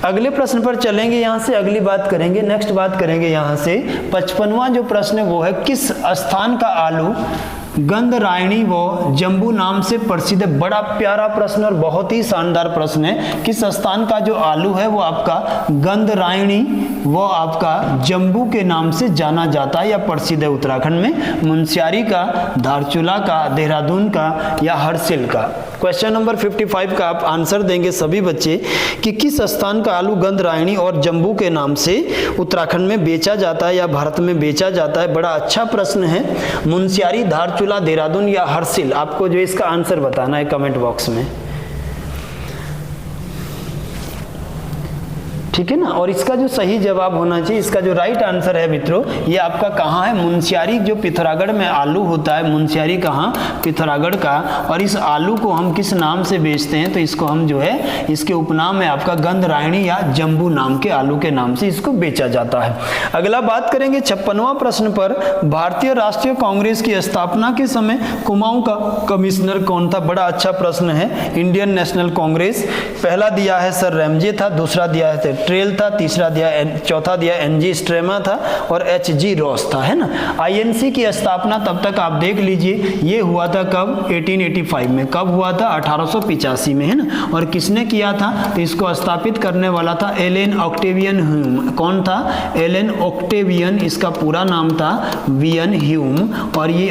S1: अगले प्रश्न पर चलेंगे, यहाँ से अगली बात करेंगे, नेक्स्ट बात करेंगे यहाँ से। 55वां जो प्रश्न है वो है किस स्थान का आलू गंधरायणी व जम्बू नाम से प्रसिद्ध है। बड़ा प्यारा प्रश्न और बहुत ही शानदार प्रश्न है। किस स्थान का जो आलू है वो आपका गंधरायणी वो आपका जम्बू के नाम से जाना जाता है या प्रसिद्ध है उत्तराखंड में? मुनस्यारी का, धारचूला का, देहरादून का या हरसिल का? क्वेश्चन नंबर 55 का आप आंसर देंगे सभी बच्चे कि किस स्थान का आलू गंधरायणी और जम्बू के नाम से उत्तराखंड में बेचा जाता है या भारत में बेचा जाता है। बड़ा अच्छा प्रश्न है। मुनस्यारी, धारचूला, देहरादून या हरसिल, आपको जो इसका आंसर बताना है कमेंट बॉक्स में, ठीक है ना। और इसका जो सही जवाब होना चाहिए, इसका जो राइट आंसर है मित्रों, ये आपका कहाँ है, मुनस्यारी जो पिथौरागढ़ में आलू होता है। मुनस्यारी कहाँ, पिथौरागढ़ का। और इस आलू को हम किस नाम से बेचते हैं, तो इसको हम जो है, इसके उपनाम है आपका गंधरायणी या जम्बू नाम के आलू के नाम से इसको बेचा जाता है। अगला बात करेंगे 56वां प्रश्न पर, भारतीय राष्ट्रीय कांग्रेस की स्थापना के समय कुमाऊं का कमिश्नर कौन था? बड़ा अच्छा प्रश्न है। इंडियन नेशनल कांग्रेस, पहला दिया है सर रैमजे था, दूसरा दिया है ट्रेल था, तीसरा दिया, चौथा दिया एनजी स्ट्रेमा था और एचजी रॉस था, है ना। आईएनसी की स्थापना तब तक आप देख लीजिए, ये हुआ था कब, 1885 में। कब हुआ था, 1885 में, है ना। और किसने किया था, तो इसको स्थापित करने वाला था एलन ऑक्टेवियन ह्यूम। कौन था, एलन ऑक्टेवियन, इसका पूरा नाम था वियन ह्यूम। और ये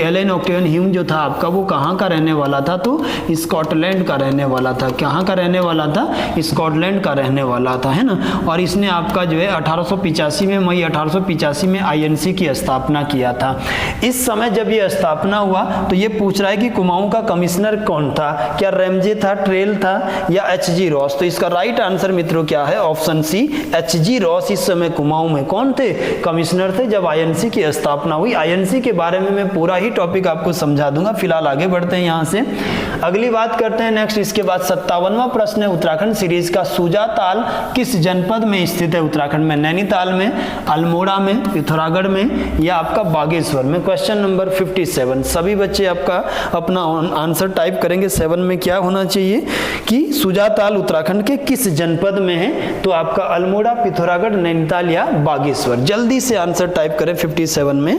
S1: एलन ऑक्टेवियन ह्यूम जो था आपका, वो कहाँ का रहने वाला था, तो स्कॉटलैंड का रहने वाला था। कहाँ का रहने वाला था, स्कॉटलैंड का रहने वाला था, है ना। और इसने आपका जो है 1885 में, मई 1885 में आईएनसी की स्थापना किया था। इस समय जब ये स्थापना हुआ तो ये पूछ रहा है कि कुमाऊं का कमिश्नर कौन था, क्या रैमजे था, ट्रेल था या एचजी रॉस? तो इसका राइट आंसर मित्रों क्या है, ऑप्शन सी, एचजी रॉस इस समय कुमाऊं में कौन थे, कमिश्नर थे जब आईएनसी की स्थापना हुई। आईएनसी के बारे में मैं पूरा ही टॉपिक आपको समझा दूंगा। फिलहाल आगे बढ़ते हैं यहाँ से, अगली बात करते हैं नेक्स्ट। इसके बाद 57वां प्रश्न है उत्तराखंड सीरीज का सुजाताल किस जनपद में स्थित है उत्तराखंड में? नैनीताल में, अल्मोड़ा में, पिथौरागढ़ में या आपका बागेश्वर में? Question number 57। सभी बच्चे आपका अपना आंसर टाइप करेंगे। 7 में क्या होना चाहिए कि सुजाताल उत्तराखंड के किस जनपद में है? तो आपका अल्मोड़ा, पिथौरागढ़, नैनीताल या बागेश्वर। जल्दी से आंसर टाइप करें 57 में।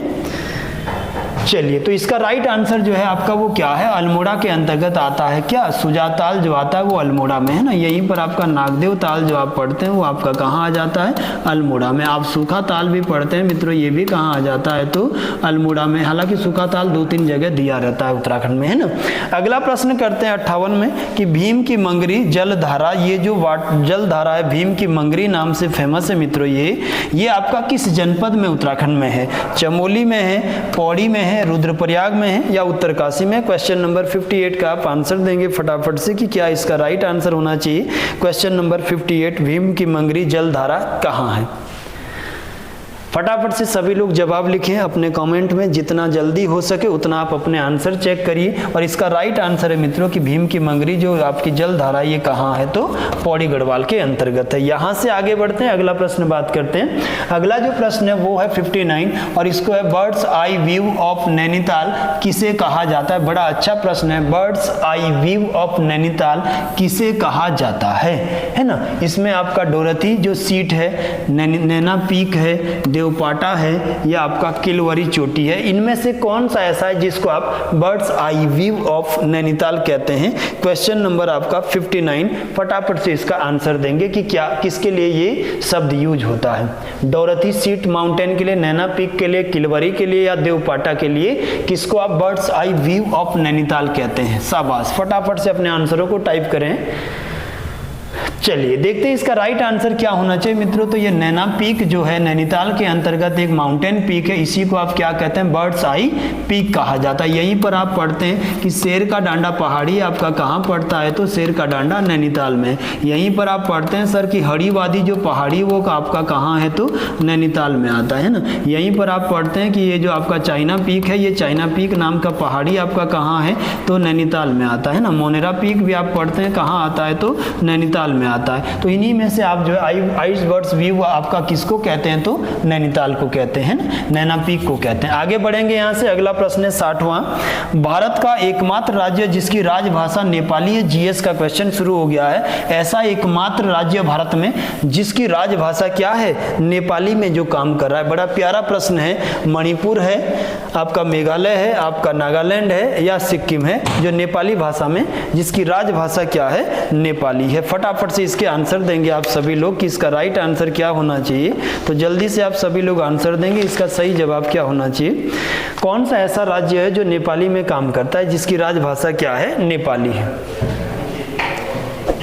S1: चलिए, तो इसका राइट आंसर जो है आपका वो क्या है? अल्मोड़ा के अंतर्गत आता है। क्या सुजाताल जो आता है वो अल्मोड़ा में है ना। यहीं पर आपका नागदेव ताल जो आप पढ़ते हैं वो आपका कहाँ आ जाता है? अल्मोड़ा में। आप सूखा ताल भी पढ़ते हैं मित्रों, ये भी कहाँ आ जाता है? तो अल्मोड़ा में। हालांकि सूखा ताल 2-3 जगह दिया रहता है उत्तराखंड में, है ना। अगला प्रश्न करते हैं 58 में कि भीम की मंगरी जलधारा, ये जो जलधारा है भीम की मंगरी नाम से फेमस है मित्रों, ये आपका किस जनपद में उत्तराखंड में है? चमोली में है, पौड़ी में है, रुद्रप्रयाग में है या उत्तरकाशी में? क्वेश्चन नंबर 58 का आप आंसर देंगे फटाफट से कि क्या इसका राइट आंसर होना चाहिए। क्वेश्चन नंबर 58, भीम की मंगरी जलधारा कहाँ है? फटाफट से सभी लोग जवाब लिखें अपने कमेंट में, जितना जल्दी हो सके उतना आप अपने आंसर चेक करिए। और इसका राइट आंसर है मित्रों कि भीम की मंगरी जो आपकी जलधारा ये कहाँ है? तो पौड़ी गढ़वाल के अंतर्गत है। यहाँ से आगे बढ़ते हैं, अगला प्रश्न बात करते हैं। अगला जो प्रश्न है वो है 59 और इसको है birds eye view of Nainital किसे कहा जाता है? बड़ा अच्छा प्रश्न है। Birds eye view of Nainital किसे कहा जाता है ना। इसमें आपका डोरथी जो सीट है, नैना पीक है, देवपाटा है या आपका किलवरी चोटी है, इनमें से कौन सा ऐसा है जिसको आप birds eye view of Nainital कहते हैं? क्वेश्चन नंबर आपका 59। फटाफट से इसका आंसर देंगे कि क्या किसके लिए ये शब्द यूज होता है? डोरथी सीट माउंटेन के लिए, नैना पीक के लिए, किलवरी के लिए या देवपाटा के लिए? किसको आप birds eye view of Nainital कहते हैं? शाबाश, फटाफट से अपने आंसरों को टाइप करें। चलिए देखते हैं इसका राइट आंसर क्या होना चाहिए मित्रों। तो ये नैना पीक जो है नैनीताल के अंतर्गत एक माउंटेन पीक है, इसी को आप क्या कहते हैं? बर्ड्स आई पीक कहा जाता है। यहीं पर आप पढ़ते हैं कि शेर का डांडा पहाड़ी आपका कहाँ पड़ता है? तो शेर का डांडा नैनीताल में। यहीं पर आप पढ़ते हैं सर कि हरी वादी जो पहाड़ी वो आपका कहाँ है? तो नैनीताल में आता है ना। यहीं पर आप पढ़ते हैं कि ये जो आपका चाइना पीक है, ये चाइना पीक नाम का पहाड़ी आपका कहाँ है? तो नैनीताल में आता है ना। मोनेरा पीक भी आप पढ़ते हैं कहाँ आता है? तो नैनीताल में आता है। तो इन्हीं में से आप जो आइस बर्ड्स व्यू आपका किसको कहते हैं? तो नैनीताल को कहते हैं, नैना पीक को कहते हैं। आगे बढ़ेंगे यहाँ से, अगला प्रश्न है 60वां। भारत का एकमात्र राज्य जिसकी राजभाषा नेपाली है। जीएस का क्वेश्चन शुरू हो गया है। ऐसा एकमात्र राज्य भारत में जिसकी राजभाषा क्या है? नेपाली में जो काम कर रहा है। बड़ा प्यारा प्रश्न है। मणिपुर है, आपका मेघालय है, आपका नागालैंड है या सिक्किम है जो नेपाली भाषा में जिसकी राजभाषा क्या है? नेपाली है। फटाफट से इसके आंसर देंगे आप सभी लोग कि इसका राइट आंसर क्या होना चाहिए। तो जल्दी से आप सभी लोग आंसर देंगे इसका सही जवाब क्या होना चाहिए। कौन सा ऐसा राज्य है जो नेपाली में काम करता है जिसकी राजभाषा क्या है? नेपाली है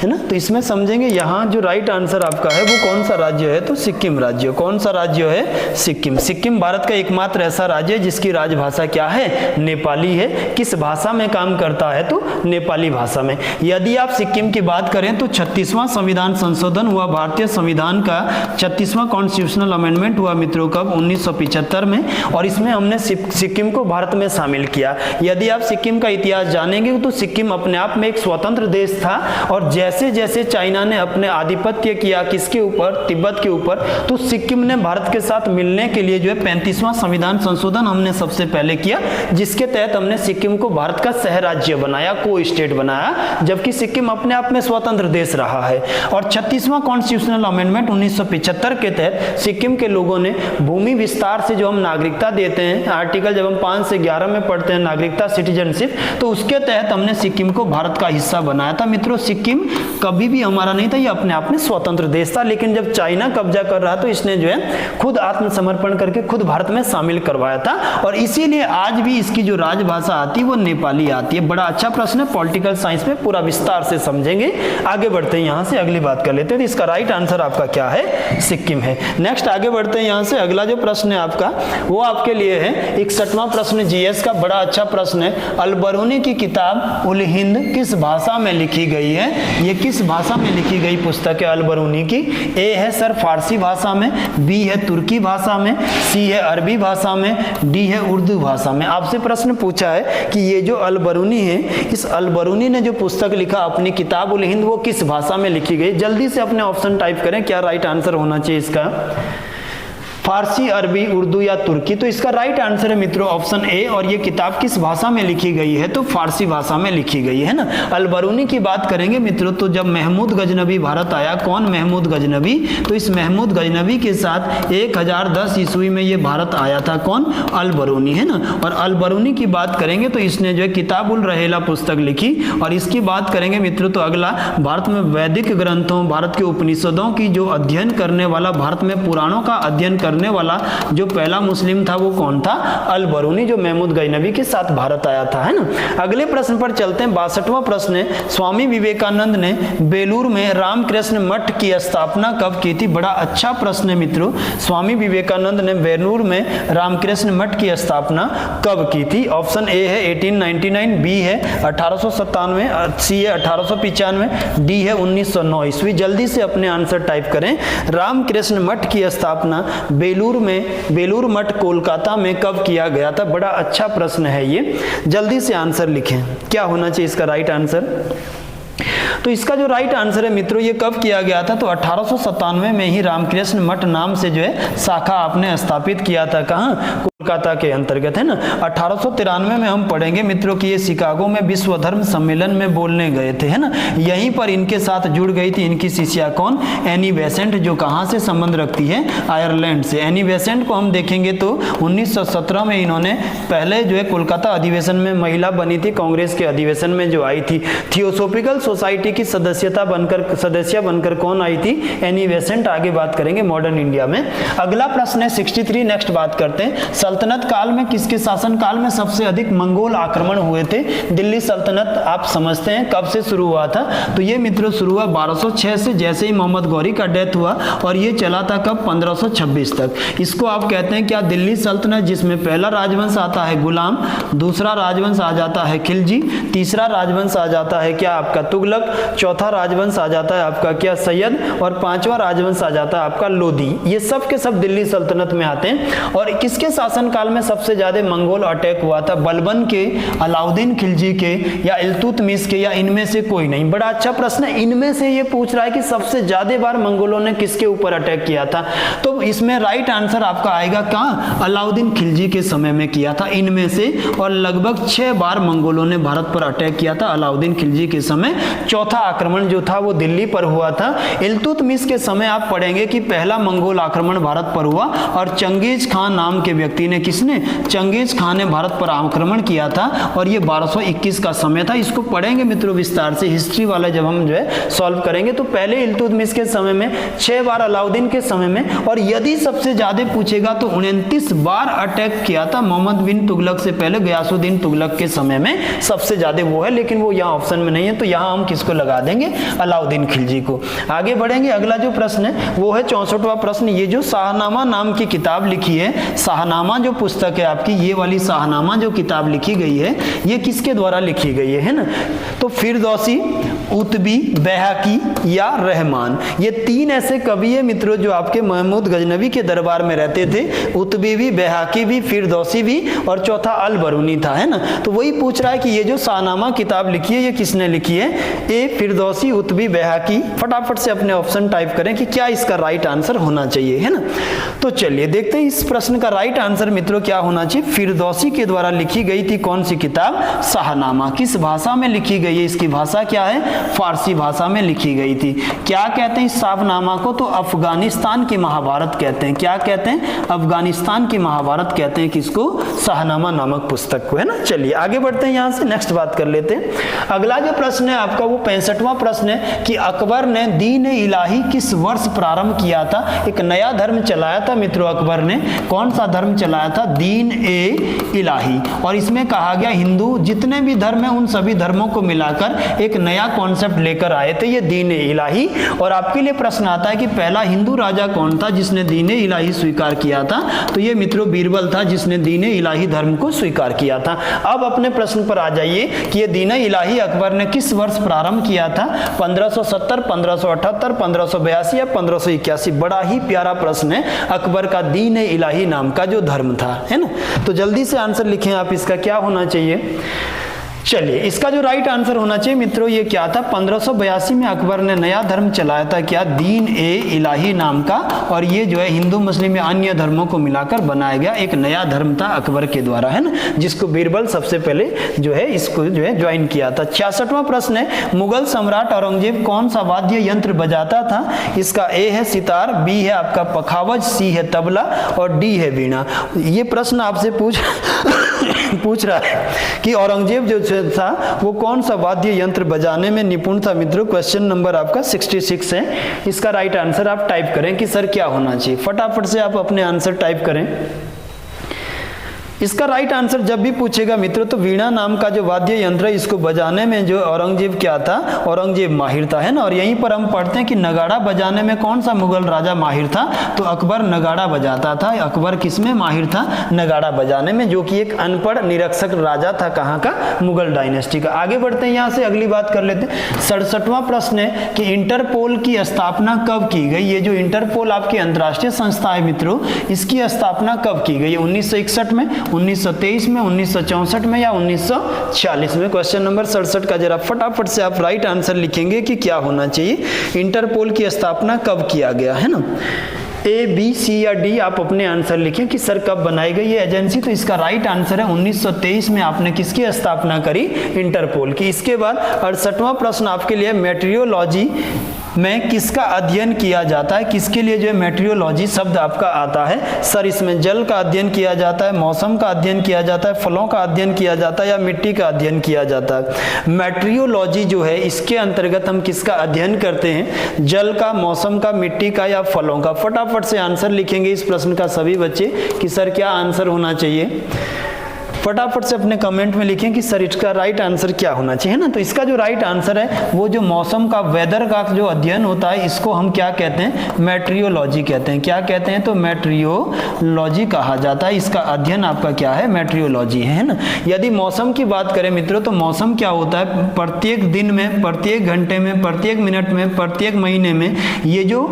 S1: ना। तो इसमें समझेंगे यहाँ जो राइट आंसर आपका है वो कौन सा राज्य है? तो सिक्किम राज्य। कौन सा राज्य है? सिक्किम। सिक्किम भारत का एकमात्र ऐसा राज्य है जिसकी राजभाषा क्या है? नेपाली है। किस भाषा में काम करता है? तो नेपाली भाषा में। यदि आप सिक्किम की बात करें तो 36वां संविधान संशोधन हुआ, भारतीय संविधान का 36वां कॉन्स्टिट्यूशनल अमेंडमेंट हुआ मित्रों कब? 1975 में। और इसमें हमने सिक्किम को भारत में शामिल किया। यदि आप सिक्किम का इतिहास जानेंगे तो सिक्किम अपने आप में एक स्वतंत्र देश था और जैसे जैसे चाइना ने अपने आधिपत्य किया किसके ऊपर? तिब्बत के ऊपर, तो सिक्किम ने भारत के साथ मिलने के लिए जो है 35वां संविधान संशोधन हमने सबसे पहले किया, जिसके तहत हमने सिक्किम को भारत का सह राज्य बनाया, को स्टेट बनाया, जबकि सिक्किम अपने आप में स्वतंत्र देश रहा है। और 36वां कॉन्स्टिट्यूशनल अमेंडमेंट 1975 के तहत सिक्किम के लोगों ने भूमि विस्तार से जो हम नागरिकता देते हैं, आर्टिकल जब हम 5 से 11 में पढ़ते हैं नागरिकता सिटीजनशिप, तो उसके तहत हमने सिक्किम को भारत का हिस्सा बनाया था। मित्रों सिक्किम कभी भी हमारा नहीं था, ये अपने आप में स्वतंत्र देश था। लेकिन जब चाइना कब्जा कर रहा तो इसने जो है खुद आत्मसमर्पण करके खुद भारत में शामिल करवाया था और इसीलिए आज भी इसकी जो राजभाषा आती है वो नेपाली आती है। बड़ा अच्छा प्रश्न है, पॉलिटिकल साइंस में पूरा विस्तार से समझेंगे। आगे बढ़ते हैं, यहाँ से अगली बात कर लेते हैं। इसका राइट आंसर आपका क्या है? सिक्किम है। नेक्स्ट आगे बढ़ते हैं यहाँ से, अगला जो प्रश्न है आपका वो आपके लिए है 61वां प्रश्न जीएस का। बड़ा अच्छा प्रश्न है। अल बरूनी की किताब उल हिंद किस भाषा में लिखी गई है? ये किस भाषा में लिखी गई पुस्तक है अल बरूनी की? ए है सर फारसी भाषा में, बी है तुर्की भाषा में, सी है अरबी भाषा में, डी है उर्दू भाषा में। आपसे प्रश्न पूछा है कि ये जो अल बरूनी है, इस अल बरूनी ने जो पुस्तक लिखा अपनी किताब उल हिंद, वो किस भाषा में लिखी गई? जल्दी से अपने ऑप्शन टाइप करें, क्या राइट आंसर होना चाहिए इसका? फारसी, अरबी, उर्दू या तुर्की? तो इसका राइट आंसर है मित्रों ऑप्शन ए। और ये किताब किस भाषा में लिखी गई है? तो फारसी भाषा में लिखी गई है ना। अल बरूनी की बात करेंगे मित्रों तो जब महमूद गजनबी भारत आया, कौन महमूद गजनबी? तो इस महमूद गजनबी के साथ 1010 ईस्वी में ये भारत आया था, कौन? अल बरूनी, है ना। और अल बरूनी की बात करेंगे तो इसने जो है किताब उल रहेला पुस्तक लिखी। और इसकी बात करेंगे मित्रों तो अगला, भारत में वैदिक ग्रंथों, भारत के उपनिषदों की जो अध्ययन करने वाला, भारत में पुराणों का अध्ययन करने वाला जो पहला मुस्लिम था वो कौन था? अल बरूनी, जो महमूद गजनबी के साथ भारत आया था, है ना। अगले प्रश्न पर चलते हैं। 62वां प्रश्न है, स्वामी विवेकानंद ने बेलूर में रामकृष्ण मठ की स्थापना कब की थी? बड़ा अच्छा प्रश्न है मित्रों। स्वामी विवेकानंद ने बेलूर में रामकृष्ण मठ की स्थापना कब की थी? ऑप्शन ए है 1899, बी है 1897, सी है 1895, डी है 1909 ईस्वी। जल्दी से अपने आंसर टाइप करें। रामकृष्ण मठ की स्थापना बेलूर मठ कोलकाता में कब किया गया था? बड़ा अच्छा प्रश्न है ये, जल्दी से आंसर लिखें, क्या होना चाहिए इसका राइट आंसर? तो इसका जो राइट आंसर है मित्रों, ये कब किया गया था? तो 1897 में ही रामकृष्ण मठ नाम से जो है शाखा आपने स्थापित किया था। कहाँ? कोलकाता के अंतर्गत, है ना। 1893 में हम पढ़ेंगे मित्रों कि ये शिकागो में विश्व धर्म सम्मेलन में बोलने गए थे, है ना। यहीं पर इनके साथ जुड़ गई थी इनकी शिष्या कौन? एनी बेसेंट, जो कहाँ से संबंध रखती है? आयरलैंड से। एनी बेसेंट को हम देखेंगे तो 1917 में इन्होंने पहले जो है कोलकाता अधिवेशन में महिला बनी थी, कांग्रेस के अधिवेशन में जो आई थी। थियोसोफिकल सोसाइटी की सदस्य बनकर कौन आई थी? Annie Besant. आगे बात करेंगे मॉडर्न इंडिया में। अगला प्रश्न है 63, नेक्स्ट बात करते हैं। सल्तनत काल में, किसके शासन काल में सबसे अधिक मंगोल आक्रमण हुए थे? दिल्ली सल्तनत आप समझते हैं कब से शुरू हुआ था? तो ये मित्रों शुरू हुआ 1206 से, जैसे ही मोहम्मद गौरी का डेथ हुआ, और ये चला था कब? 1526 तक। इसको आप कहते हैं क्या? दिल्ली सल्तनत, जिसमें पहला राजवंश आता है गुलाम, दूसरा राजवंश आ जाता है खिलजी, तीसरा राजवंश आ जाता है क्या? आपका तुगलक, चौथा राजवंश आ जाता है आपका क्या? सैयद, और पांचवा राजवंश आ जाता है आपका लोधी। ये सब के सब दिल्ली सल्तनत में आते हैं। और किसके शासन काल में सबसे ज्यादा मंगोल अटैक हुआ था? बलबन के, अलाउद्दीन खिलजी के, या इल्तुतमिश के, या इनमें से कोई नहीं? बड़ा अच्छा प्रश्न है। इनमें से ये पूछ रहा है कि सबसे ज्यादा बार मंगोलों ने किसके ऊपर अटैक किया था? तो इसमें राइट आंसर आपका आएगा कहां? अलाउद्दीन खिलजी के समय में किया था इनमें से। और लगभग 6 बार मंगोलों ने भारत पर अटैक किया था अलाउद्दीन खिलजी के समय। चौथा आक्रमण जो था वो दिल्ली पर हुआ था। इल्तुतमिश के समय आप पढ़ेंगे कि पहला मंगोल आक्रमण भारत पर हुआ, और चंगेज खान नाम के व्यक्ति ने, किसने? चंगेज खान ने भारत पर आक्रमण किया था, और ये 1221 का समय था। इसको पढ़ेंगे मित्रों विस्तार से, हिस्ट्री वाला जब हम जो है सॉल्व करेंगे। तो पहले इल्तुतमिश के समय में, 6 बार अलाउद्दीन के समय में, और यदि सबसे ज्यादा पूछेगा तो 29 बार अटैक किया था मोहम्मद बिन तुगलक से पहले, गयासुद्दीन तुगलक के समय में सबसे ज्यादा वो है, लेकिन वो यहाँ ऑप्शन में नहीं है। तो यहाँ हम किसको लगा देंगे? अलाउद्दीन खिलजी को। आगे बढ़ेंगे। अगला जो प्रश्न है वो है 64वां प्रश्न। ये जो शाहनामा नाम की किताब लिखी है, शाहनामा जो पुस्तक है आपकी, ये वाली शाहनामा जो किताब लिखी गई है, ये किसके द्वारा लिखी गई है ना? तो फिरदौसी, उतबी, बैहाकी या रहमान, ये 3 ऐसे कवि है मित्रों जो आपके महमूद गजनबी के दरबार में रहते थे। उतबी भी, बैहाकी भी, फिरदौसी भी, और चौथा अल बरूनी था, है ना। तो वही पूछ रहा है कि ये जो शाहनामा किताब लिखी है ये किसने लिखी है? ए फिरदौसी, उतबी, बैहाकी। फटाफट से अपने ऑप्शन टाइप करें कि क्या इसका राइट आंसर होना चाहिए, है ना। तो चलिए देखते हैं इस प्रश्न का राइट आंसर मित्रों क्या होना चाहिए। फिरदौसी के द्वारा लिखी गई थी कौन सी किताब? शाहनामा। किस भाषा में लिखी गई है? इसकी भाषा क्या है? फारसी भाषा में लिखी गई थी। क्या कहते हैं इस शाहनामा को? तो अफगानिस्तान की महाभारत कहते हैं। क्या कहते हैं? अफगानिस्तान की महाभारत कहते हैं किसको? शाहनामा नामक पुस्तक को, है ना। चलिए आगे बढ़ते हैं, यहां से नेक्स्ट बात कर लेते हैं। अगला जो प्रश्न है आपका वो 65वां प्रश्न है कि अकबर ने दीन इलाही किस वर्ष प्रारंभ किया था? एक नया धर्म चलाया था मित्रों अकबर ने। कौन सा धर्म चलाया चलाया था दीन ए इलाही, और इसमें कहा गया हिंदू जितने भी धर्म हैं उन सभी धर्मों को मिलाकर एक नया कॉन्सेप्ट लेकर आए थे, ये दीन ए इलाही। और आपके लिए प्रश्न आता है कि पहला हिंदू राजा कौन था जिसने दीन ए इलाही स्वीकार किया था, तो ये मित्रों बीरबल था जिसने दीन ए इलाही धर्म को स्वीकार किया था। अब अपने प्रश्न पर आ जाइए कि ये दीन ए इलाही अकबर ने किस वर्ष प्रारंभ किया था, 1570, 1578, 1582 या 1581? बड़ा ही प्यारा प्रश्न है, अकबर का दीन ए इलाही नाम का जो धर्म था, है ना। तो जल्दी से आंसर लिखें आप, इसका क्या होना चाहिए। चलिए, इसका जो राइट आंसर होना चाहिए मित्रों ये क्या था, 1582 में अकबर ने नया धर्म चलाया था, क्या, दीन ए इलाही नाम का, और ये जो है हिंदू मुस्लिम या अन्य धर्मों को मिलाकर बनाया गया एक नया धर्म था अकबर के द्वारा, है ना, जिसको बीरबल सबसे पहले जो है इसको जो है ज्वाइन किया था। 66वां प्रश्न है, मुगल सम्राट औरंगजेब कौन सा वाद्य यंत्र बजाता था? इसका ए है सितार, बी है आपका पखावज, सी है तबला और डी है वीणा। ये प्रश्न आपसे पूछ रहा है कि औरंगजेब जो था वो कौन सा वाद्य यंत्र बजाने में निपुण था मित्रों। क्वेश्चन नंबर आपका 66 है। इसका राइट आंसर आप टाइप करें कि सर क्या होना चाहिए, फटाफट से आप अपने आंसर टाइप करें। इसका राइट आंसर जब भी पूछेगा मित्रों तो वीणा नाम का जो वाद्य यंत्र है इसको बजाने में जो औरंगजेब क्या था, औरंगजेब माहिर था, है ना। और यहीं पर हम पढ़ते हैं कि नगाड़ा बजाने में कौन सा मुगल राजा माहिर था, तो अकबर नगाड़ा बजाता था। अकबर किसमें माहिर था, नगाड़ा बजाने में, जो कि एक अनपढ़ निरक्षर राजा था, कहाँ का, मुगल डायनेस्टी का। आगे बढ़ते हैं, यहाँ से अगली बात कर लेते हैं। 67वां प्रश्न है कि इंटरपोल की स्थापना कब की गई। ये जो इंटरपोल आपकी अंतर्राष्ट्रीय संस्था है मित्रों, इसकी स्थापना कब की गई, 1961 में, 1923 में, 1964 में या 1940 में। क्वेश्चन नंबर 67 का जरा फटाफट से आप राइट आंसर लिखेंगे कि क्या होना चाहिए, इंटरपोल की स्थापना कब किया गया, है ना। ए, बी, सी या डी आप अपने आंसर लिखें कि सर कब बनाई गई ये एजेंसी। तो इसका राइट आंसर है 1923 में आपने किसकी स्थापना करी, इंटरपोल की। इसके बाद 68वां प्रश्न आपके लिए, मेट्रियोलॉजी में किसका अध्ययन किया जाता है, किसके लिए जो है मेट्रियोलॉजी शब्द आपका आता है। सर इसमें जल का अध्ययन किया जाता है, मौसम का अध्ययन किया जाता है, फलों का अध्ययन किया जाता है या मिट्टी का अध्ययन किया जाता है। मेट्रियोलॉजी जो है इसके अंतर्गत हम किसका अध्ययन करते हैं, जल का, मौसम का, मिट्टी का या फलों का। फटाफट से आंसर लिखेंगे इस प्रश्न का सभी बच्चे कि सर क्या आंसर होना चाहिए। फटाफट से अपने कमेंट में लिखें कि सर इसका राइट आंसर क्या होना चाहिए, है ना। तो इसका जो राइट आंसर है वो जो मौसम का, वेदर का जो अध्ययन होता है इसको हम क्या कहते हैं, मेट्रियोलॉजी कहते हैं। क्या कहते हैं, तो मेट्रियोलॉजी कहा जाता है। इसका अध्ययन आपका क्या है, मेट्रियोलॉजी है ना। यदि मौसम की बात करें मित्रों तो मौसम क्या होता है, प्रत्येक दिन में, प्रत्येक घंटे में, प्रत्येक मिनट में, प्रत्येक महीने में ये जो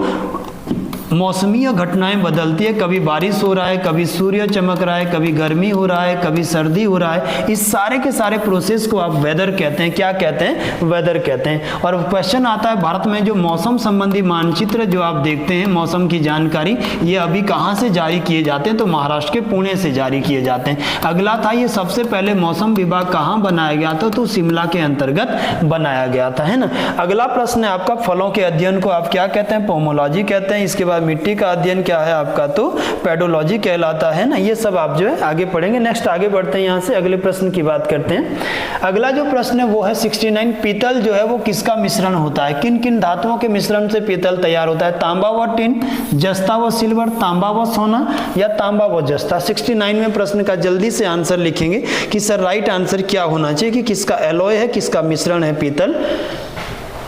S1: मौसमीय घटनाएं बदलती है, कभी बारिश हो रहा है, कभी सूर्य चमक रहा है, कभी गर्मी हो रहा है, कभी सर्दी हो रहा है, इस सारे के सारे प्रोसेस को आप वेदर कहते हैं। क्या कहते हैं, वेदर कहते हैं। और क्वेश्चन आता है भारत में जो मौसम संबंधी मानचित्र जो आप देखते हैं, मौसम की जानकारी, ये अभी कहाँ से जारी किए जाते हैं, तो महाराष्ट्र के पुणे से जारी किए जाते हैं। अगला था ये सबसे पहले मौसम विभाग कहाँ बनाया गया था, तो शिमला के अंतर्गत बनाया गया था, है ना। अगला प्रश्न है आपका, फलों के अध्ययन को आप क्या कहते हैं, पोमोलॉजी कहते हैं। इसके बाद मिट्टी का अध्ययन क्या है आपका, तो पेडोलॉजी कहलाता है ना। ये सब आप जो है आगे पढ़ेंगे। नेक्स्ट आगे बढ़ते हैं, यहाँ से अगले प्रश्न की बात करते हैं। अगला जो प्रश्न है वो है 69, पीतल जो है वो किसका मिश्रण होता है, किन किन धातुओं के मिश्रण से पीतल तैयार होता है, तांबा व टिन, जस्ता व सिल्वर, तांबा व सोना या तांबा व जस्ता। 69 में प्रश्न का जल्दी से आंसर लिखेंगे कि सर राइट आंसर क्या होना चाहिए, कि किसका एलॉय है, किसका मिश्रण है पीतल।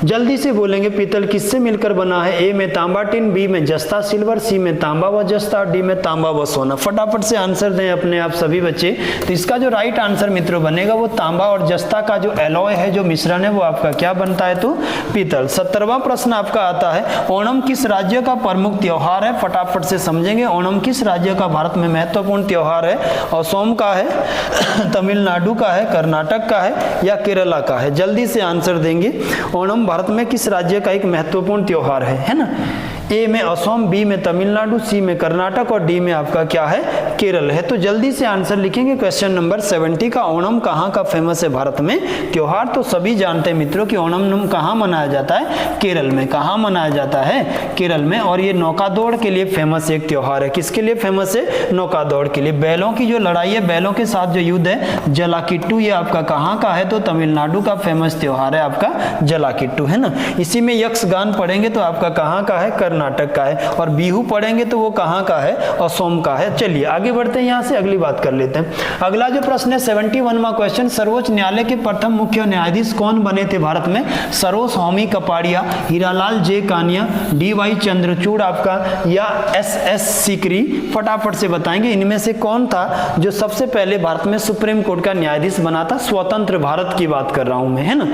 S1: जल्दी से बोलेंगे पीतल किससे मिलकर बना है, ए में तांबा टिन, बी में जस्ता सिल्वर, सी में तांबा व जस्ता, डी में तांबा व सोना। फटाफट से आंसर दें अपने आप सभी बच्चे। तो इसका जो राइट आंसर मित्रों बनेगा वो तांबा और जस्ता का जो एलॉय है, जो मिश्रण है, वो आपका क्या बनता है, तो पीतल। 70वां प्रश्न आपका आता है, ओणम किस राज्य का प्रमुख त्योहार है। फटाफट से समझेंगे ओणम किस राज्य का भारत में महत्वपूर्ण त्योहार है। असम का है, तमिलनाडु का है, कर्नाटक का है या केरला का है। जल्दी से आंसर देंगे। ओणम भारत में किस राज्य का एक महत्वपूर्ण त्योहार है ना। ए में असम, बी में तमिलनाडु, सी में कर्नाटक और डी में आपका क्या है, केरल है। तो जल्दी से आंसर लिखेंगे क्वेश्चन नंबर 70 का, ओणम कहाँ का फेमस है भारत में त्योहार। तो सभी जानते हैं मित्रों कि ओणम कहाँ मनाया जाता है, केरल में। कहाँ मनाया जाता है, केरल में। और ये नौका दौड़ के लिए फेमस एक त्योहार है। किसके लिए फेमस है, नौका दौड़ के लिए। बैलों की जो लड़ाई है, बैलों के साथ जो युद्ध है, जलाकिट्टू, ये आपका कहाँ का है, तो तमिलनाडु का फेमस त्योहार है आपका जलाकिट्टू, है ना। इसी में यक्षगान पढ़ेंगे तो आपका कहाँ का है, कर्नाटक का है, और बिहू पढ़ेंगे तो वो कहाँ का है, असम का है। चलिए आगे बढ़ते हैं, यहाँ से अगली बात कर लेते हैं। अगला जो प्रश्न है 71वां क्वेश्चन, सर्वोच्च न्यायालय के प्रथम मुख्य न्यायाधीश कौन बने थे भारत में? सरोज स्वामी कपाड़िया, हीरालाल जे कानिया, डी.वाई. चंद्रचूड़ आपका, या एस.एस. सीकरी? फटाफट से बताएंगे इनमें से कौन था जो सबसे पहले भारत में सुप्रीम कोर्ट का न्यायाधीश बना था? स्वतंत्र भारत की बात कर रहा हूं मैं, है ना।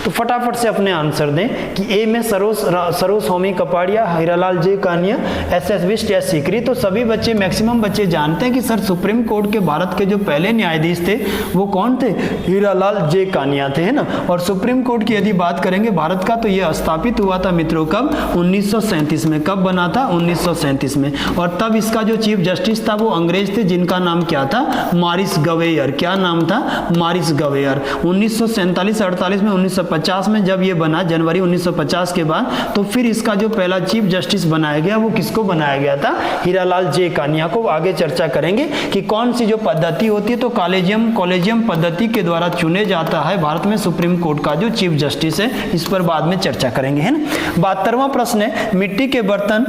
S1: तो फटाफट से अपने आंसर दें कि ए में सरोज स्वामी कपाड़िया, हीरालाल जे कानिया, एस.एस. बिष्ट या सीकरी। तो सभी बच्चे, मैक्सिमम बच्चे जानते हैं कि सर सुप्रीम कोर्ट के भारत के जो पहले न्यायाधीश थे वो कौन थे? हीरालाल जे कानिया थे, है ना। और सुप्रीम कोर्ट की यदि बात करेंगे भारत का, तो यह स्थापित हुआ था मित्रों कब? 1937 में। कब बना था? 1937 में। और तब इसका जो चीफ जस्टिस था वो अंग्रेज थे, जिनका नाम क्या था? मॉरिस गवेयर। क्या नाम था? मॉरिस गवेयर। 1947-48 में, 1950 में जब ये बना, जनवरी 1950 के बाद, तो फिर इसका जो पहला चीफ जस्टिस बनाया गया वो किसको बनाया गया था? हीरालाल जे कानिया को। आगे चर्चा करेंगे कि कौन सी जो पद्धति होती है, तो कॉलेजियम पद्धति के द्वारा चुने जाता है भारत में सुप्रीम कोर्ट का जो चीफ जस्टिस है। इस पर बाद में चर्चा करेंगे, है ना। 72वां प्रश्न है, मिट्टी के बर्तन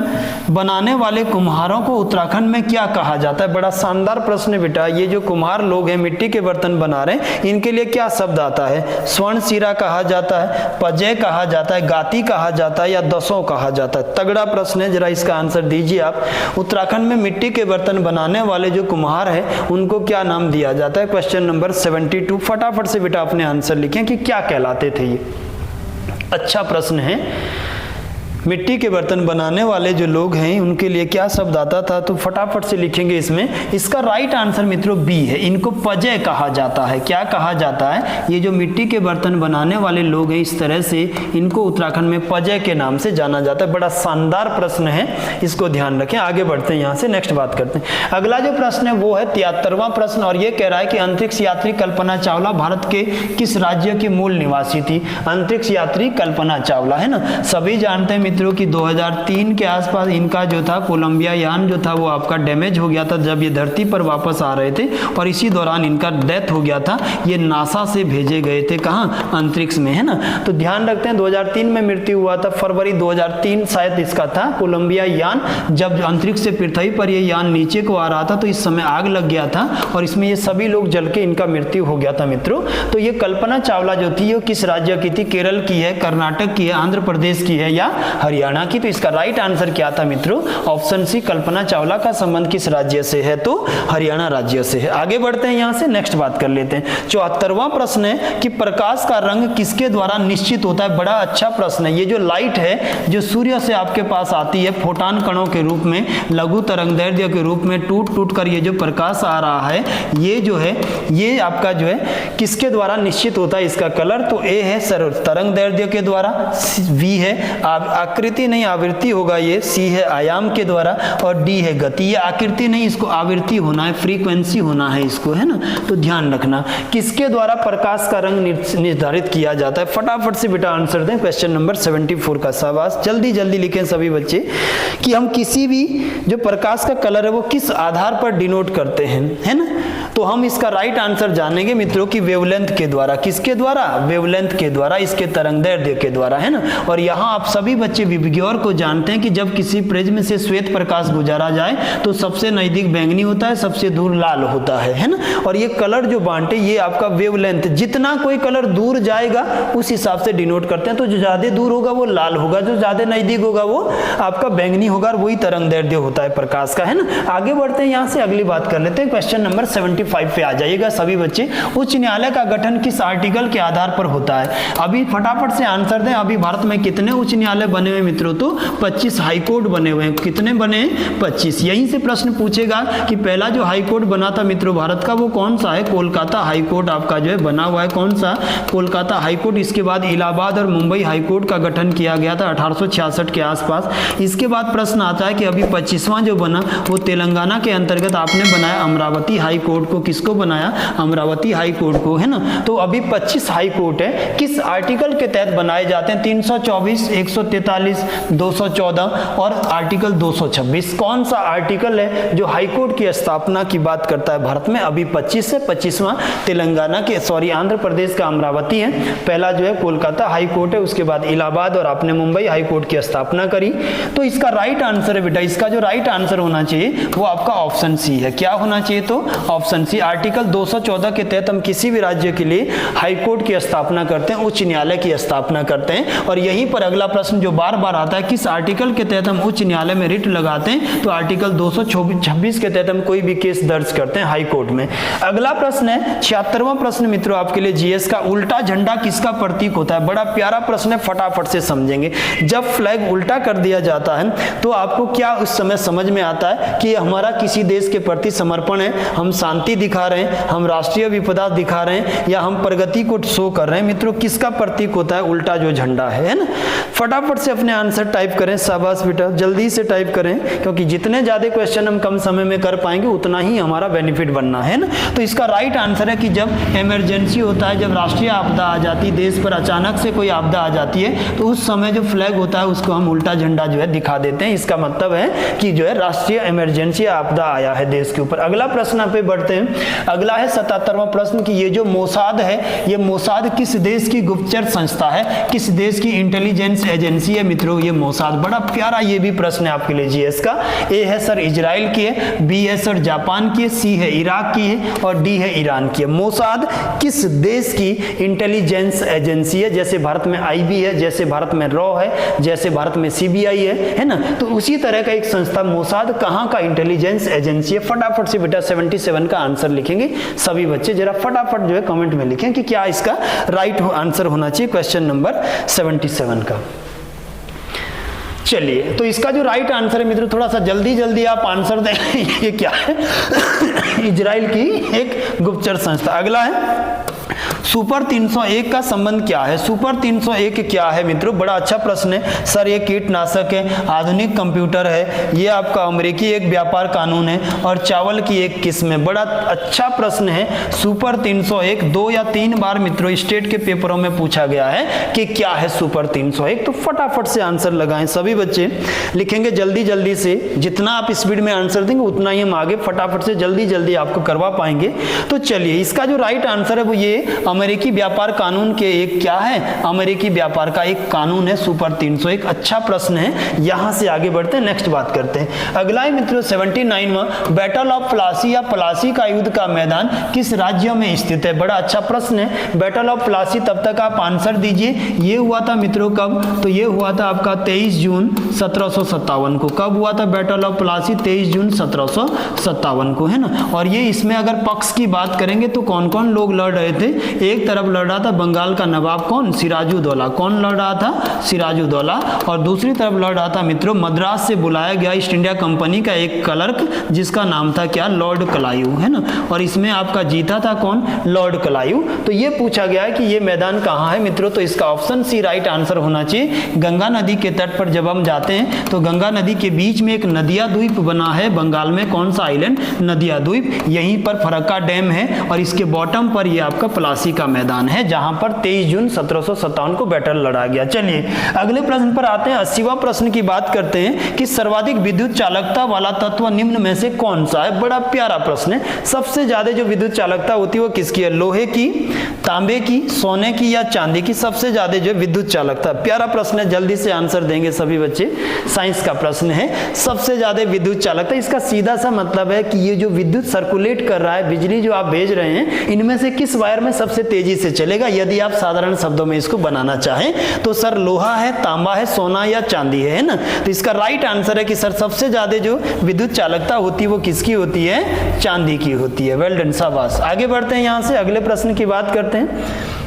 S1: बनाने वाले कुम्हारों को उत्तराखंड में क्या कहा जाता है? बड़ा शानदार प्रश्न है बेटा। ये जो कुम्हार लोग हैं, मिट्टी के बर्तन बना रहे हैं, इनके लिए क्या शब्द आता है? स्वर्ण सिरा कहा जाता है, पजय कहा जाता है, गाती कहा जाता है, या दसों कहा जाता है? तगड़ा प्रश्न है, जरा इसका आंसर दीजिए आप। उत्तराखंड में मिट्टी के बर्तन बनाने वाले जो कुम्हार है उनको क्या नाम दिया जाता है? Question number 72। फटाफट से बेटा अपने आंसर लिखें कि क्या कहलाते थे ये। अच्छा प्रश्न है। मिट्टी के बर्तन बनाने वाले जो लोग हैं उनके लिए क्या शब्द आता था? तो फटाफट से लिखेंगे इसमें। इसका राइट आंसर मित्रों बी है, इनको पजय कहा जाता है। क्या कहा जाता है? ये जो मिट्टी के बर्तन बनाने वाले लोग हैं, इस तरह से इनको उत्तराखंड में पजय के नाम से जाना जाता है। बड़ा शानदार प्रश्न है, इसको ध्यान रखें। आगे बढ़ते हैं, यहाँ से नेक्स्ट बात करते हैं। अगला जो प्रश्न है वो है 73वां प्रश्न, और ये कह रहा है कि अंतरिक्ष यात्री कल्पना चावला भारत के किस राज्य की मूल निवासी थी? अंतरिक्ष यात्री कल्पना चावला, है ना। सभी जानते हैं मित्रों कि 2003 के आसपास इनका जो था कोलंबिया यान जो था वो आपका डैमेज हो गया था जब ये धरती पर वापस आ रहे थे, और इसी दौरान इनका डेथ हो गया था। ये नासा से भेजे गए थे, कहाँ? अंतरिक्ष में, है ना। तो ध्यान रखते हैं 2003 में मृत्यु हुआ था, फरवरी 2003 शायद इसका था कोलंबिया यान। जब अंतरिक्ष से पृथ्वी पर ये यान नीचे को आ रहा था तो इस समय आग लग गया था और इसमें ये सभी लोग जल के इनका मृत्यु हो गया था मित्रों। तो ये कल्पना चावला जो थी ये किस राज्य की थी? केरल की है, कर्नाटक की है, आंध्र प्रदेश की है, या हरियाणा की? तो इसका राइट आंसर क्या था मित्रों? ऑप्शन सी, कल्पना चावला का संबंध किस राज्य से है? तो हरियाणा राज्य से है। आगे बढ़ते हैं, यहां से नेक्स्ट बात कर लेते हैं। 74वां प्रश्न है कि प्रकाश का रंग किसके द्वारा निश्चित होता है? बड़ा अच्छा प्रश्न है। ये जो लाइट है जो सूर्य से आपके पास आती है फोटॉन कणों के रूप में, लघु तरंगदैर्ध्य के रूप में टूट टूट कर ये जो प्रकाश आ रहा है, ये जो है ये आपका जो है किसके द्वारा निश्चित होता है? इसका कलर तो ए है तरंगदैर्ध्य के द्वारा, बी है आकृति नहीं आवृत्ति होगा, ये सी है आयाम के द्वारा, और डी है गति। ये आकृति नहीं, इसको आवृत्ति होना है, फ्रीक्वेंसी होना है इसको, है ना। तो ध्यान रखना किसके द्वारा प्रकाश का रंग निर्धारित किया जाता है? फटाफट से बेटा आंसर दें। क्वेश्चन नंबर 74 का। शाबाश, जल्दी जल्दी लिखें सभी बच्चे कि हम किसी भी जो प्रकाश का कलर है वो किस आधार पर डिनोट करते हैं, है ना। तो हम इसका राइट आंसर जानेंगे मित्रों की वेवलेंथ के द्वारा। किसके द्वारा? वेवलेंथ के द्वारा, इसके तरंगदैर्ध्य के द्वारा, है ना। और यहाँ आप सभी बच्चे विबग्योर को जानते हैं कि जब किसी प्रिज्म से श्वेत प्रकाश गुजारा जाए तो सबसे नजदीक बैंगनी होता है, सबसे दूर लाल होता है ना। और ये कलर जो बांटे ये आपका वेवलेंथ, जितना कोई कलर दूर जाएगा उस हिसाब से डिनोट करते हैं। तो जो ज्यादा दूर होगा वो लाल होगा, जो ज्यादा नजदीक होगा वो आपका बैंगनी होगा, और वही तरंगदैर्ध्य होता है प्रकाश का, है ना। आगे बढ़ते हैं, यहाँ से अगली बात कर लेते हैं। क्वेश्चन नंबर 75 पे आ जाइएगा सभी बच्चे। उच्च न्यायालय का गठन किस आर्टिकल के आधार पर होता है? अभी फटाफट से आंसर दें। अभी भारत में कितने उच्च न्यायालय बने हुए मित्रों? तो 25 हाईकोर्ट बने हुए हैं। कितने बने? 25। यहीं से प्रश्न पूछेगा कि पहला जो हाईकोर्ट बना था मित्रों भारत का वो कौन सा है? कोलकाता हाईकोर्ट आपका जो है बना हुआ है। कौन सा? कोलकाता हाईकोर्ट। इसके बाद इलाहाबाद और मुंबई हाईकोर्ट का गठन किया गया था 1866 के आसपास। इसके बाद प्रश्न आता है कि अभी 25वां जो बना वो तेलंगाना के अंतर्गत आपने बनाया अमरावती हाईकोर्ट को किसको बनाया, अमरावती हाई कोर्ट को, है ना। तो अभी 25 हाई कोर्ट है, किस आर्टिकल के तहत बनाए जाते हैं, 324, 143, 214 और आर्टिकल 226। कौन सा आर्टिकल है जो हाई कोर्ट की स्थापना की बात करता है भारत में? अभी 25 है, 25वां तेलंगाना के आंध्र प्रदेश का अमरावती है, पहला जो है कोलकाता हाई कोर्ट है, उसके बाद इलाहाबाद और आपने मुंबई हाई कोर्ट की स्थापना करी। तो इसका राइट आंसर है बेटा, इसका जो राइट आंसर होना चाहिए वो आपका ऑप्शन सी है। क्या होना चाहिए? तो ऑप्शन सी। आर्टिकल 214 के तहत हम किसी भी राज्य के लिए हाई कोर्ट की स्थापना करते हैं, उच्च न्यायालय की स्थापना करते हैं। और यहीं पर अगला प्रश्न जो बार बार आता है, किस आर्टिकल के तहत हम उच्च न्यायालय में रिट लगाते हैं? तो आर्टिकल 226 के तहत हम कोई भी केस दर्ज करते हैं हाई कोर्ट में। अगला प्रश्न है 76वां प्रश्न मित्रों आपके लिए जीएस का, उल्टा झंडा किसका प्रतीक होता है? बड़ा प्यारा प्रश्न है, फटाफट से समझेंगे। जब फ्लैग उल्टा कर दिया जाता है तो आपको क्या उस समय समझ में आता है कि हमारा किसी देश के प्रति समर्पण है, हम शांति दिखा रहे हैं, हम राष्ट्रीय विपदा दिखा रहे हैं, या हम प्रगति को शो कर रहे हैं? मित्रों किसका प्रतीक होता है उल्टा जो झंडा है ना? फटाफट से अपने आंसर टाइप करें, शाबाश बेटा, जल्दी से टाइप करें, क्योंकि जितने ज्यादा क्वेश्चन हम कम समय में कर पाएंगे उतना ही हमारा बेनिफिट बनना है ना। तो इसका राइट आंसर है कि जब इमरजेंसी होता है, जब राष्ट्रीय आपदा आ जाती है, देश पर अचानक से कोई आपदा आ जाती है, तो उस समय जो फ्लैग होता है उसको हम उल्टा झंडा जो है दिखा देते हैं। इसका मतलब है कि जो है राष्ट्रीय इमरजेंसी आपदा आया है देश के ऊपर। अगला प्रश्न पे बढ़ते हैं। अगला है 77वां प्रश्न कि ये जो मोसाद है, ये मोसाद किस देश की गुप्तचर संस्था है, किस देश की इंटेलिजेंस एजेंसी है? मित्रों ये मोसाद, बड़ा प्यारा ये भी प्रश्न है आपके लिए जीएस का। ए है सर इजराइल की है, बी है सर जापान की है, सी है इराक की है और डी है ईरान की है। मोसाद किस देश की इंटेलिजेंस एजेंसी है? जैसे भारत में आईबी है, जैसे भारत में रॉ है, जैसे भारत में सीबीआई है ना, तो उसी तरह का एक संस्था मोसाद कहां का इंटेलिजेंस एजेंसी है? फटाफट से बेटा 77 का आंसर लिखेंगे सभी बच्चे, जरा फटाफट जो है कमेंट में लिखें कि क्या इसका राइट आंसर होना चाहिए क्वेश्चन नंबर 77 का। चलिए, तो इसका जो राइट आंसर है मित्रों, थोड़ा सा जल्दी जल्दी आप आंसर दें। ये क्या है? इजराइल की एक गुप्तचर संस्था। अगला है सुपर 301 का संबंध क्या है? सुपर 301 क्या है मित्रों? बड़ा अच्छा प्रश्न है सर। ये कीटनाशक है, आधुनिक कंप्यूटर है, ये आपका अमेरिकी एक व्यापार कानून है और चावल की एक किस्म है। बड़ा अच्छा प्रश्न है। सुपर 301 2 या 3 बार मित्रों स्टेट के पेपरों में पूछा गया है कि क्या है सुपर 301। तो फटाफट से आंसर लगाएं, सभी बच्चे लिखेंगे जल्दी जल्दी से। जितना आप स्पीड में आंसर देंगे उतना ही हम आगे फटाफट से जल्दी जल्दी आपको करवा पाएंगे। तो चलिए, इसका जो राइट आंसर है वो ये अमेरिकी व्यापार कानून के एक क्या है? अमेरिकी व्यापार का एक कानून है सुपर 301। अच्छा प्रश्न है। यहां से आगे बढ़ते हैं, नेक्स्ट बात करते हैं। अगला है मित्रों 79वां, बैटल ऑफ प्लासी या प्लासी का युद्ध का मैदान किस राज्य में स्थित है? बड़ा अच्छा प्रश्न है। बैटल ऑफ प्लासी, तब तक आप आंसर दीजिए। ये हुआ था मित्रों कब? तो ये हुआ था आपका 23 जून 1757 को। कब हुआ था बैटल ऑफ प्लासी? 23 जून 1757 को, है ना। और ये इसमें अगर पक्ष की बात करेंगे तो कौन कौन लोग लड़ रहे थे? एक तरफ लड़ रहा था बंगाल का नवाब कौन? सिराजुद्दौला। कौन लड़ रहा था? सिराजुद्दौला। और दूसरी तरफ लड़ रहा था मित्रों मद्रास से बुलाया गया ईस्ट इंडिया कंपनी का एक क्लर्क, जिसका नाम था क्या? लॉर्ड क्लाइव, है ना। और इसमें आपका जीता था कौन? Lord Clive. तो ये पूछा गया है कि ये मैदान कहाँ है मित्रों? तो इसका ऑप्शन सी राइट आंसर होना चाहिए। गंगा नदी के तट पर जब हम जाते हैं तो गंगा नदी के बीच में एक नदिया द्वीप बना है बंगाल में। कौन सा आइलैंड? नदिया द्वीप। यहीं पर फरक्का डैम है और इसके बॉटम पर ये आपका प्लासी का मैदान है, जहां पर 23 जून 1757 को बैटल लड़ा गया। चलिए अगले प्रश्न पर आते हैं। 80वां प्रश्न की बात करते हैं कि सर्वाधिक विद्युत चालकता वाला तत्व निम्न में से कौन सा है? बड़ा प्यारा प्रश्न है। सबसे ज्यादा जो विद्युत चालकता होती है वो किसकी है? लोहे की, तांबे की, सोने की या चांदी की? सबसे ज्यादा जो विद्युत चालकता। प्यारा प्रश्न है, जल्दी से आंसर देंगे सभी बच्चे। साइंस का प्रश्न है, सबसे ज्यादा विद्युत चालकता। इसका सीधा सा मतलब है कि ये जो विद्युत सर्कुलेट कर रहा है, बिजली जो आप भेज रहे हैं, इनमें से किस वायर में सबसे तेजी से चलेगा? यदि आप साधारण शब्दों में इसको बनाना चाहें तो सर लोहा है, तांबा है, सोना या चांदी है ना। तो इसका राइट आंसर है कि सर सबसे ज्यादा जो विद्युत चालकता होती है वो किसकी होती है? चांदी की होती है। वेल डन, शाबाश। आगे बढ़ते हैं, यहां से अगले प्रश्न की बात करते हैं।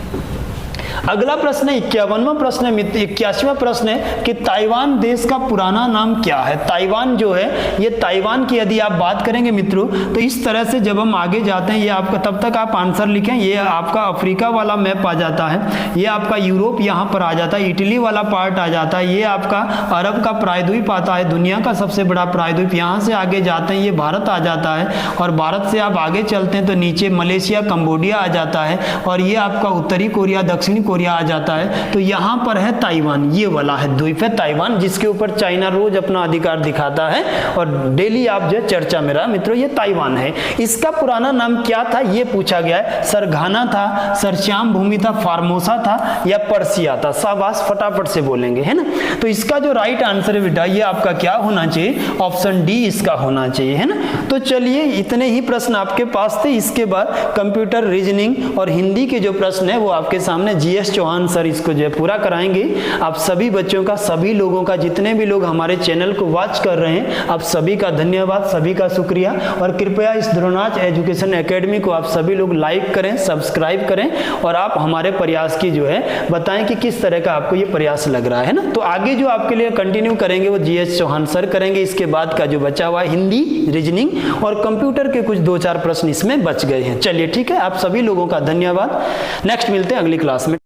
S1: अगला प्रश्न है 51वां प्रश्न है, 81वां प्रश्न है कि ताइवान देश का पुराना नाम क्या है। ताइवान जो है, ये ताइवान की यदि आप बात करेंगे मित्रों तो इस तरह से जब हम आगे जाते हैं, ये आपका, तब तक आप आंसर लिखें, ये आपका अफ्रीका वाला मैप आ जाता है, ये आपका यूरोप यहाँ पर आ जाता है, इटली वाला पार्ट आ जाता है, ये आपका अरब का प्रायद्वीप आता है, दुनिया का सबसे बड़ा प्रायद्वीप, यहाँ से आगे जाते हैं ये भारत आ जाता है, और भारत से आप आगे चलते हैं तो नीचे मलेशिया कंबोडिया आ जाता है, और ये आपका उत्तरी कोरिया दक्षिणी कोरिया आ जाता है। तो यहाँ पर है ताइवान, ये वाला है द्वीप है ताइवान, जिसके ऊपर चाइना रोज अपना अधिकार दिखाता है और डेली आप जो चर्चा में रहा मित्रों, ये ताइवान है। इसका पुराना नाम क्या था ये पूछा गया है। सरघाना था, सरश्याम भूमि था, फार्मोसा था या पर्सिया था। शाबाश, फटाफट से बोलेंगे, है ना। तो इसका जो राइट आंसर है बेटा ये आपका क्या होना चाहिए, ऑप्शन डी इसका होना चाहिए, है ना। तो चलिए इतने ही प्रश्न आपके पास थे। इसके बाद कंप्यूटर, रीजनिंग और हिंदी के जो प्रश्न है वो आपके सामने जीएस चौहान सर इसको जो है पूरा कराएंगे। आप सभी बच्चों का, सभी लोगों का, जितने भी लोग हमारे चैनल को वॉच कर रहे हैं, आप सभी का धन्यवाद, सभी का शुक्रिया। और कृपया इस ध्रुवनाच एजुकेशन एकेडमी को आप सभी लोग लाइक करें, सब्सक्राइब करें, और आप हमारे प्रयास की जो है बताएं कि किस तरह का आपको ये प्रयास लग रहा है ना। तो आगे जो आपके लिए कंटिन्यू करेंगे वो जीएस चौहान सर करेंगे। इसके बाद का जो बचा हुआ है हिंदी, रीजनिंग और कंप्यूटर के कुछ 2-4 प्रश्न इसमें बच गए हैं। चलिए ठीक है, आप सभी लोगों का धन्यवाद। नेक्स्ट मिलते हैं अगली क्लास में।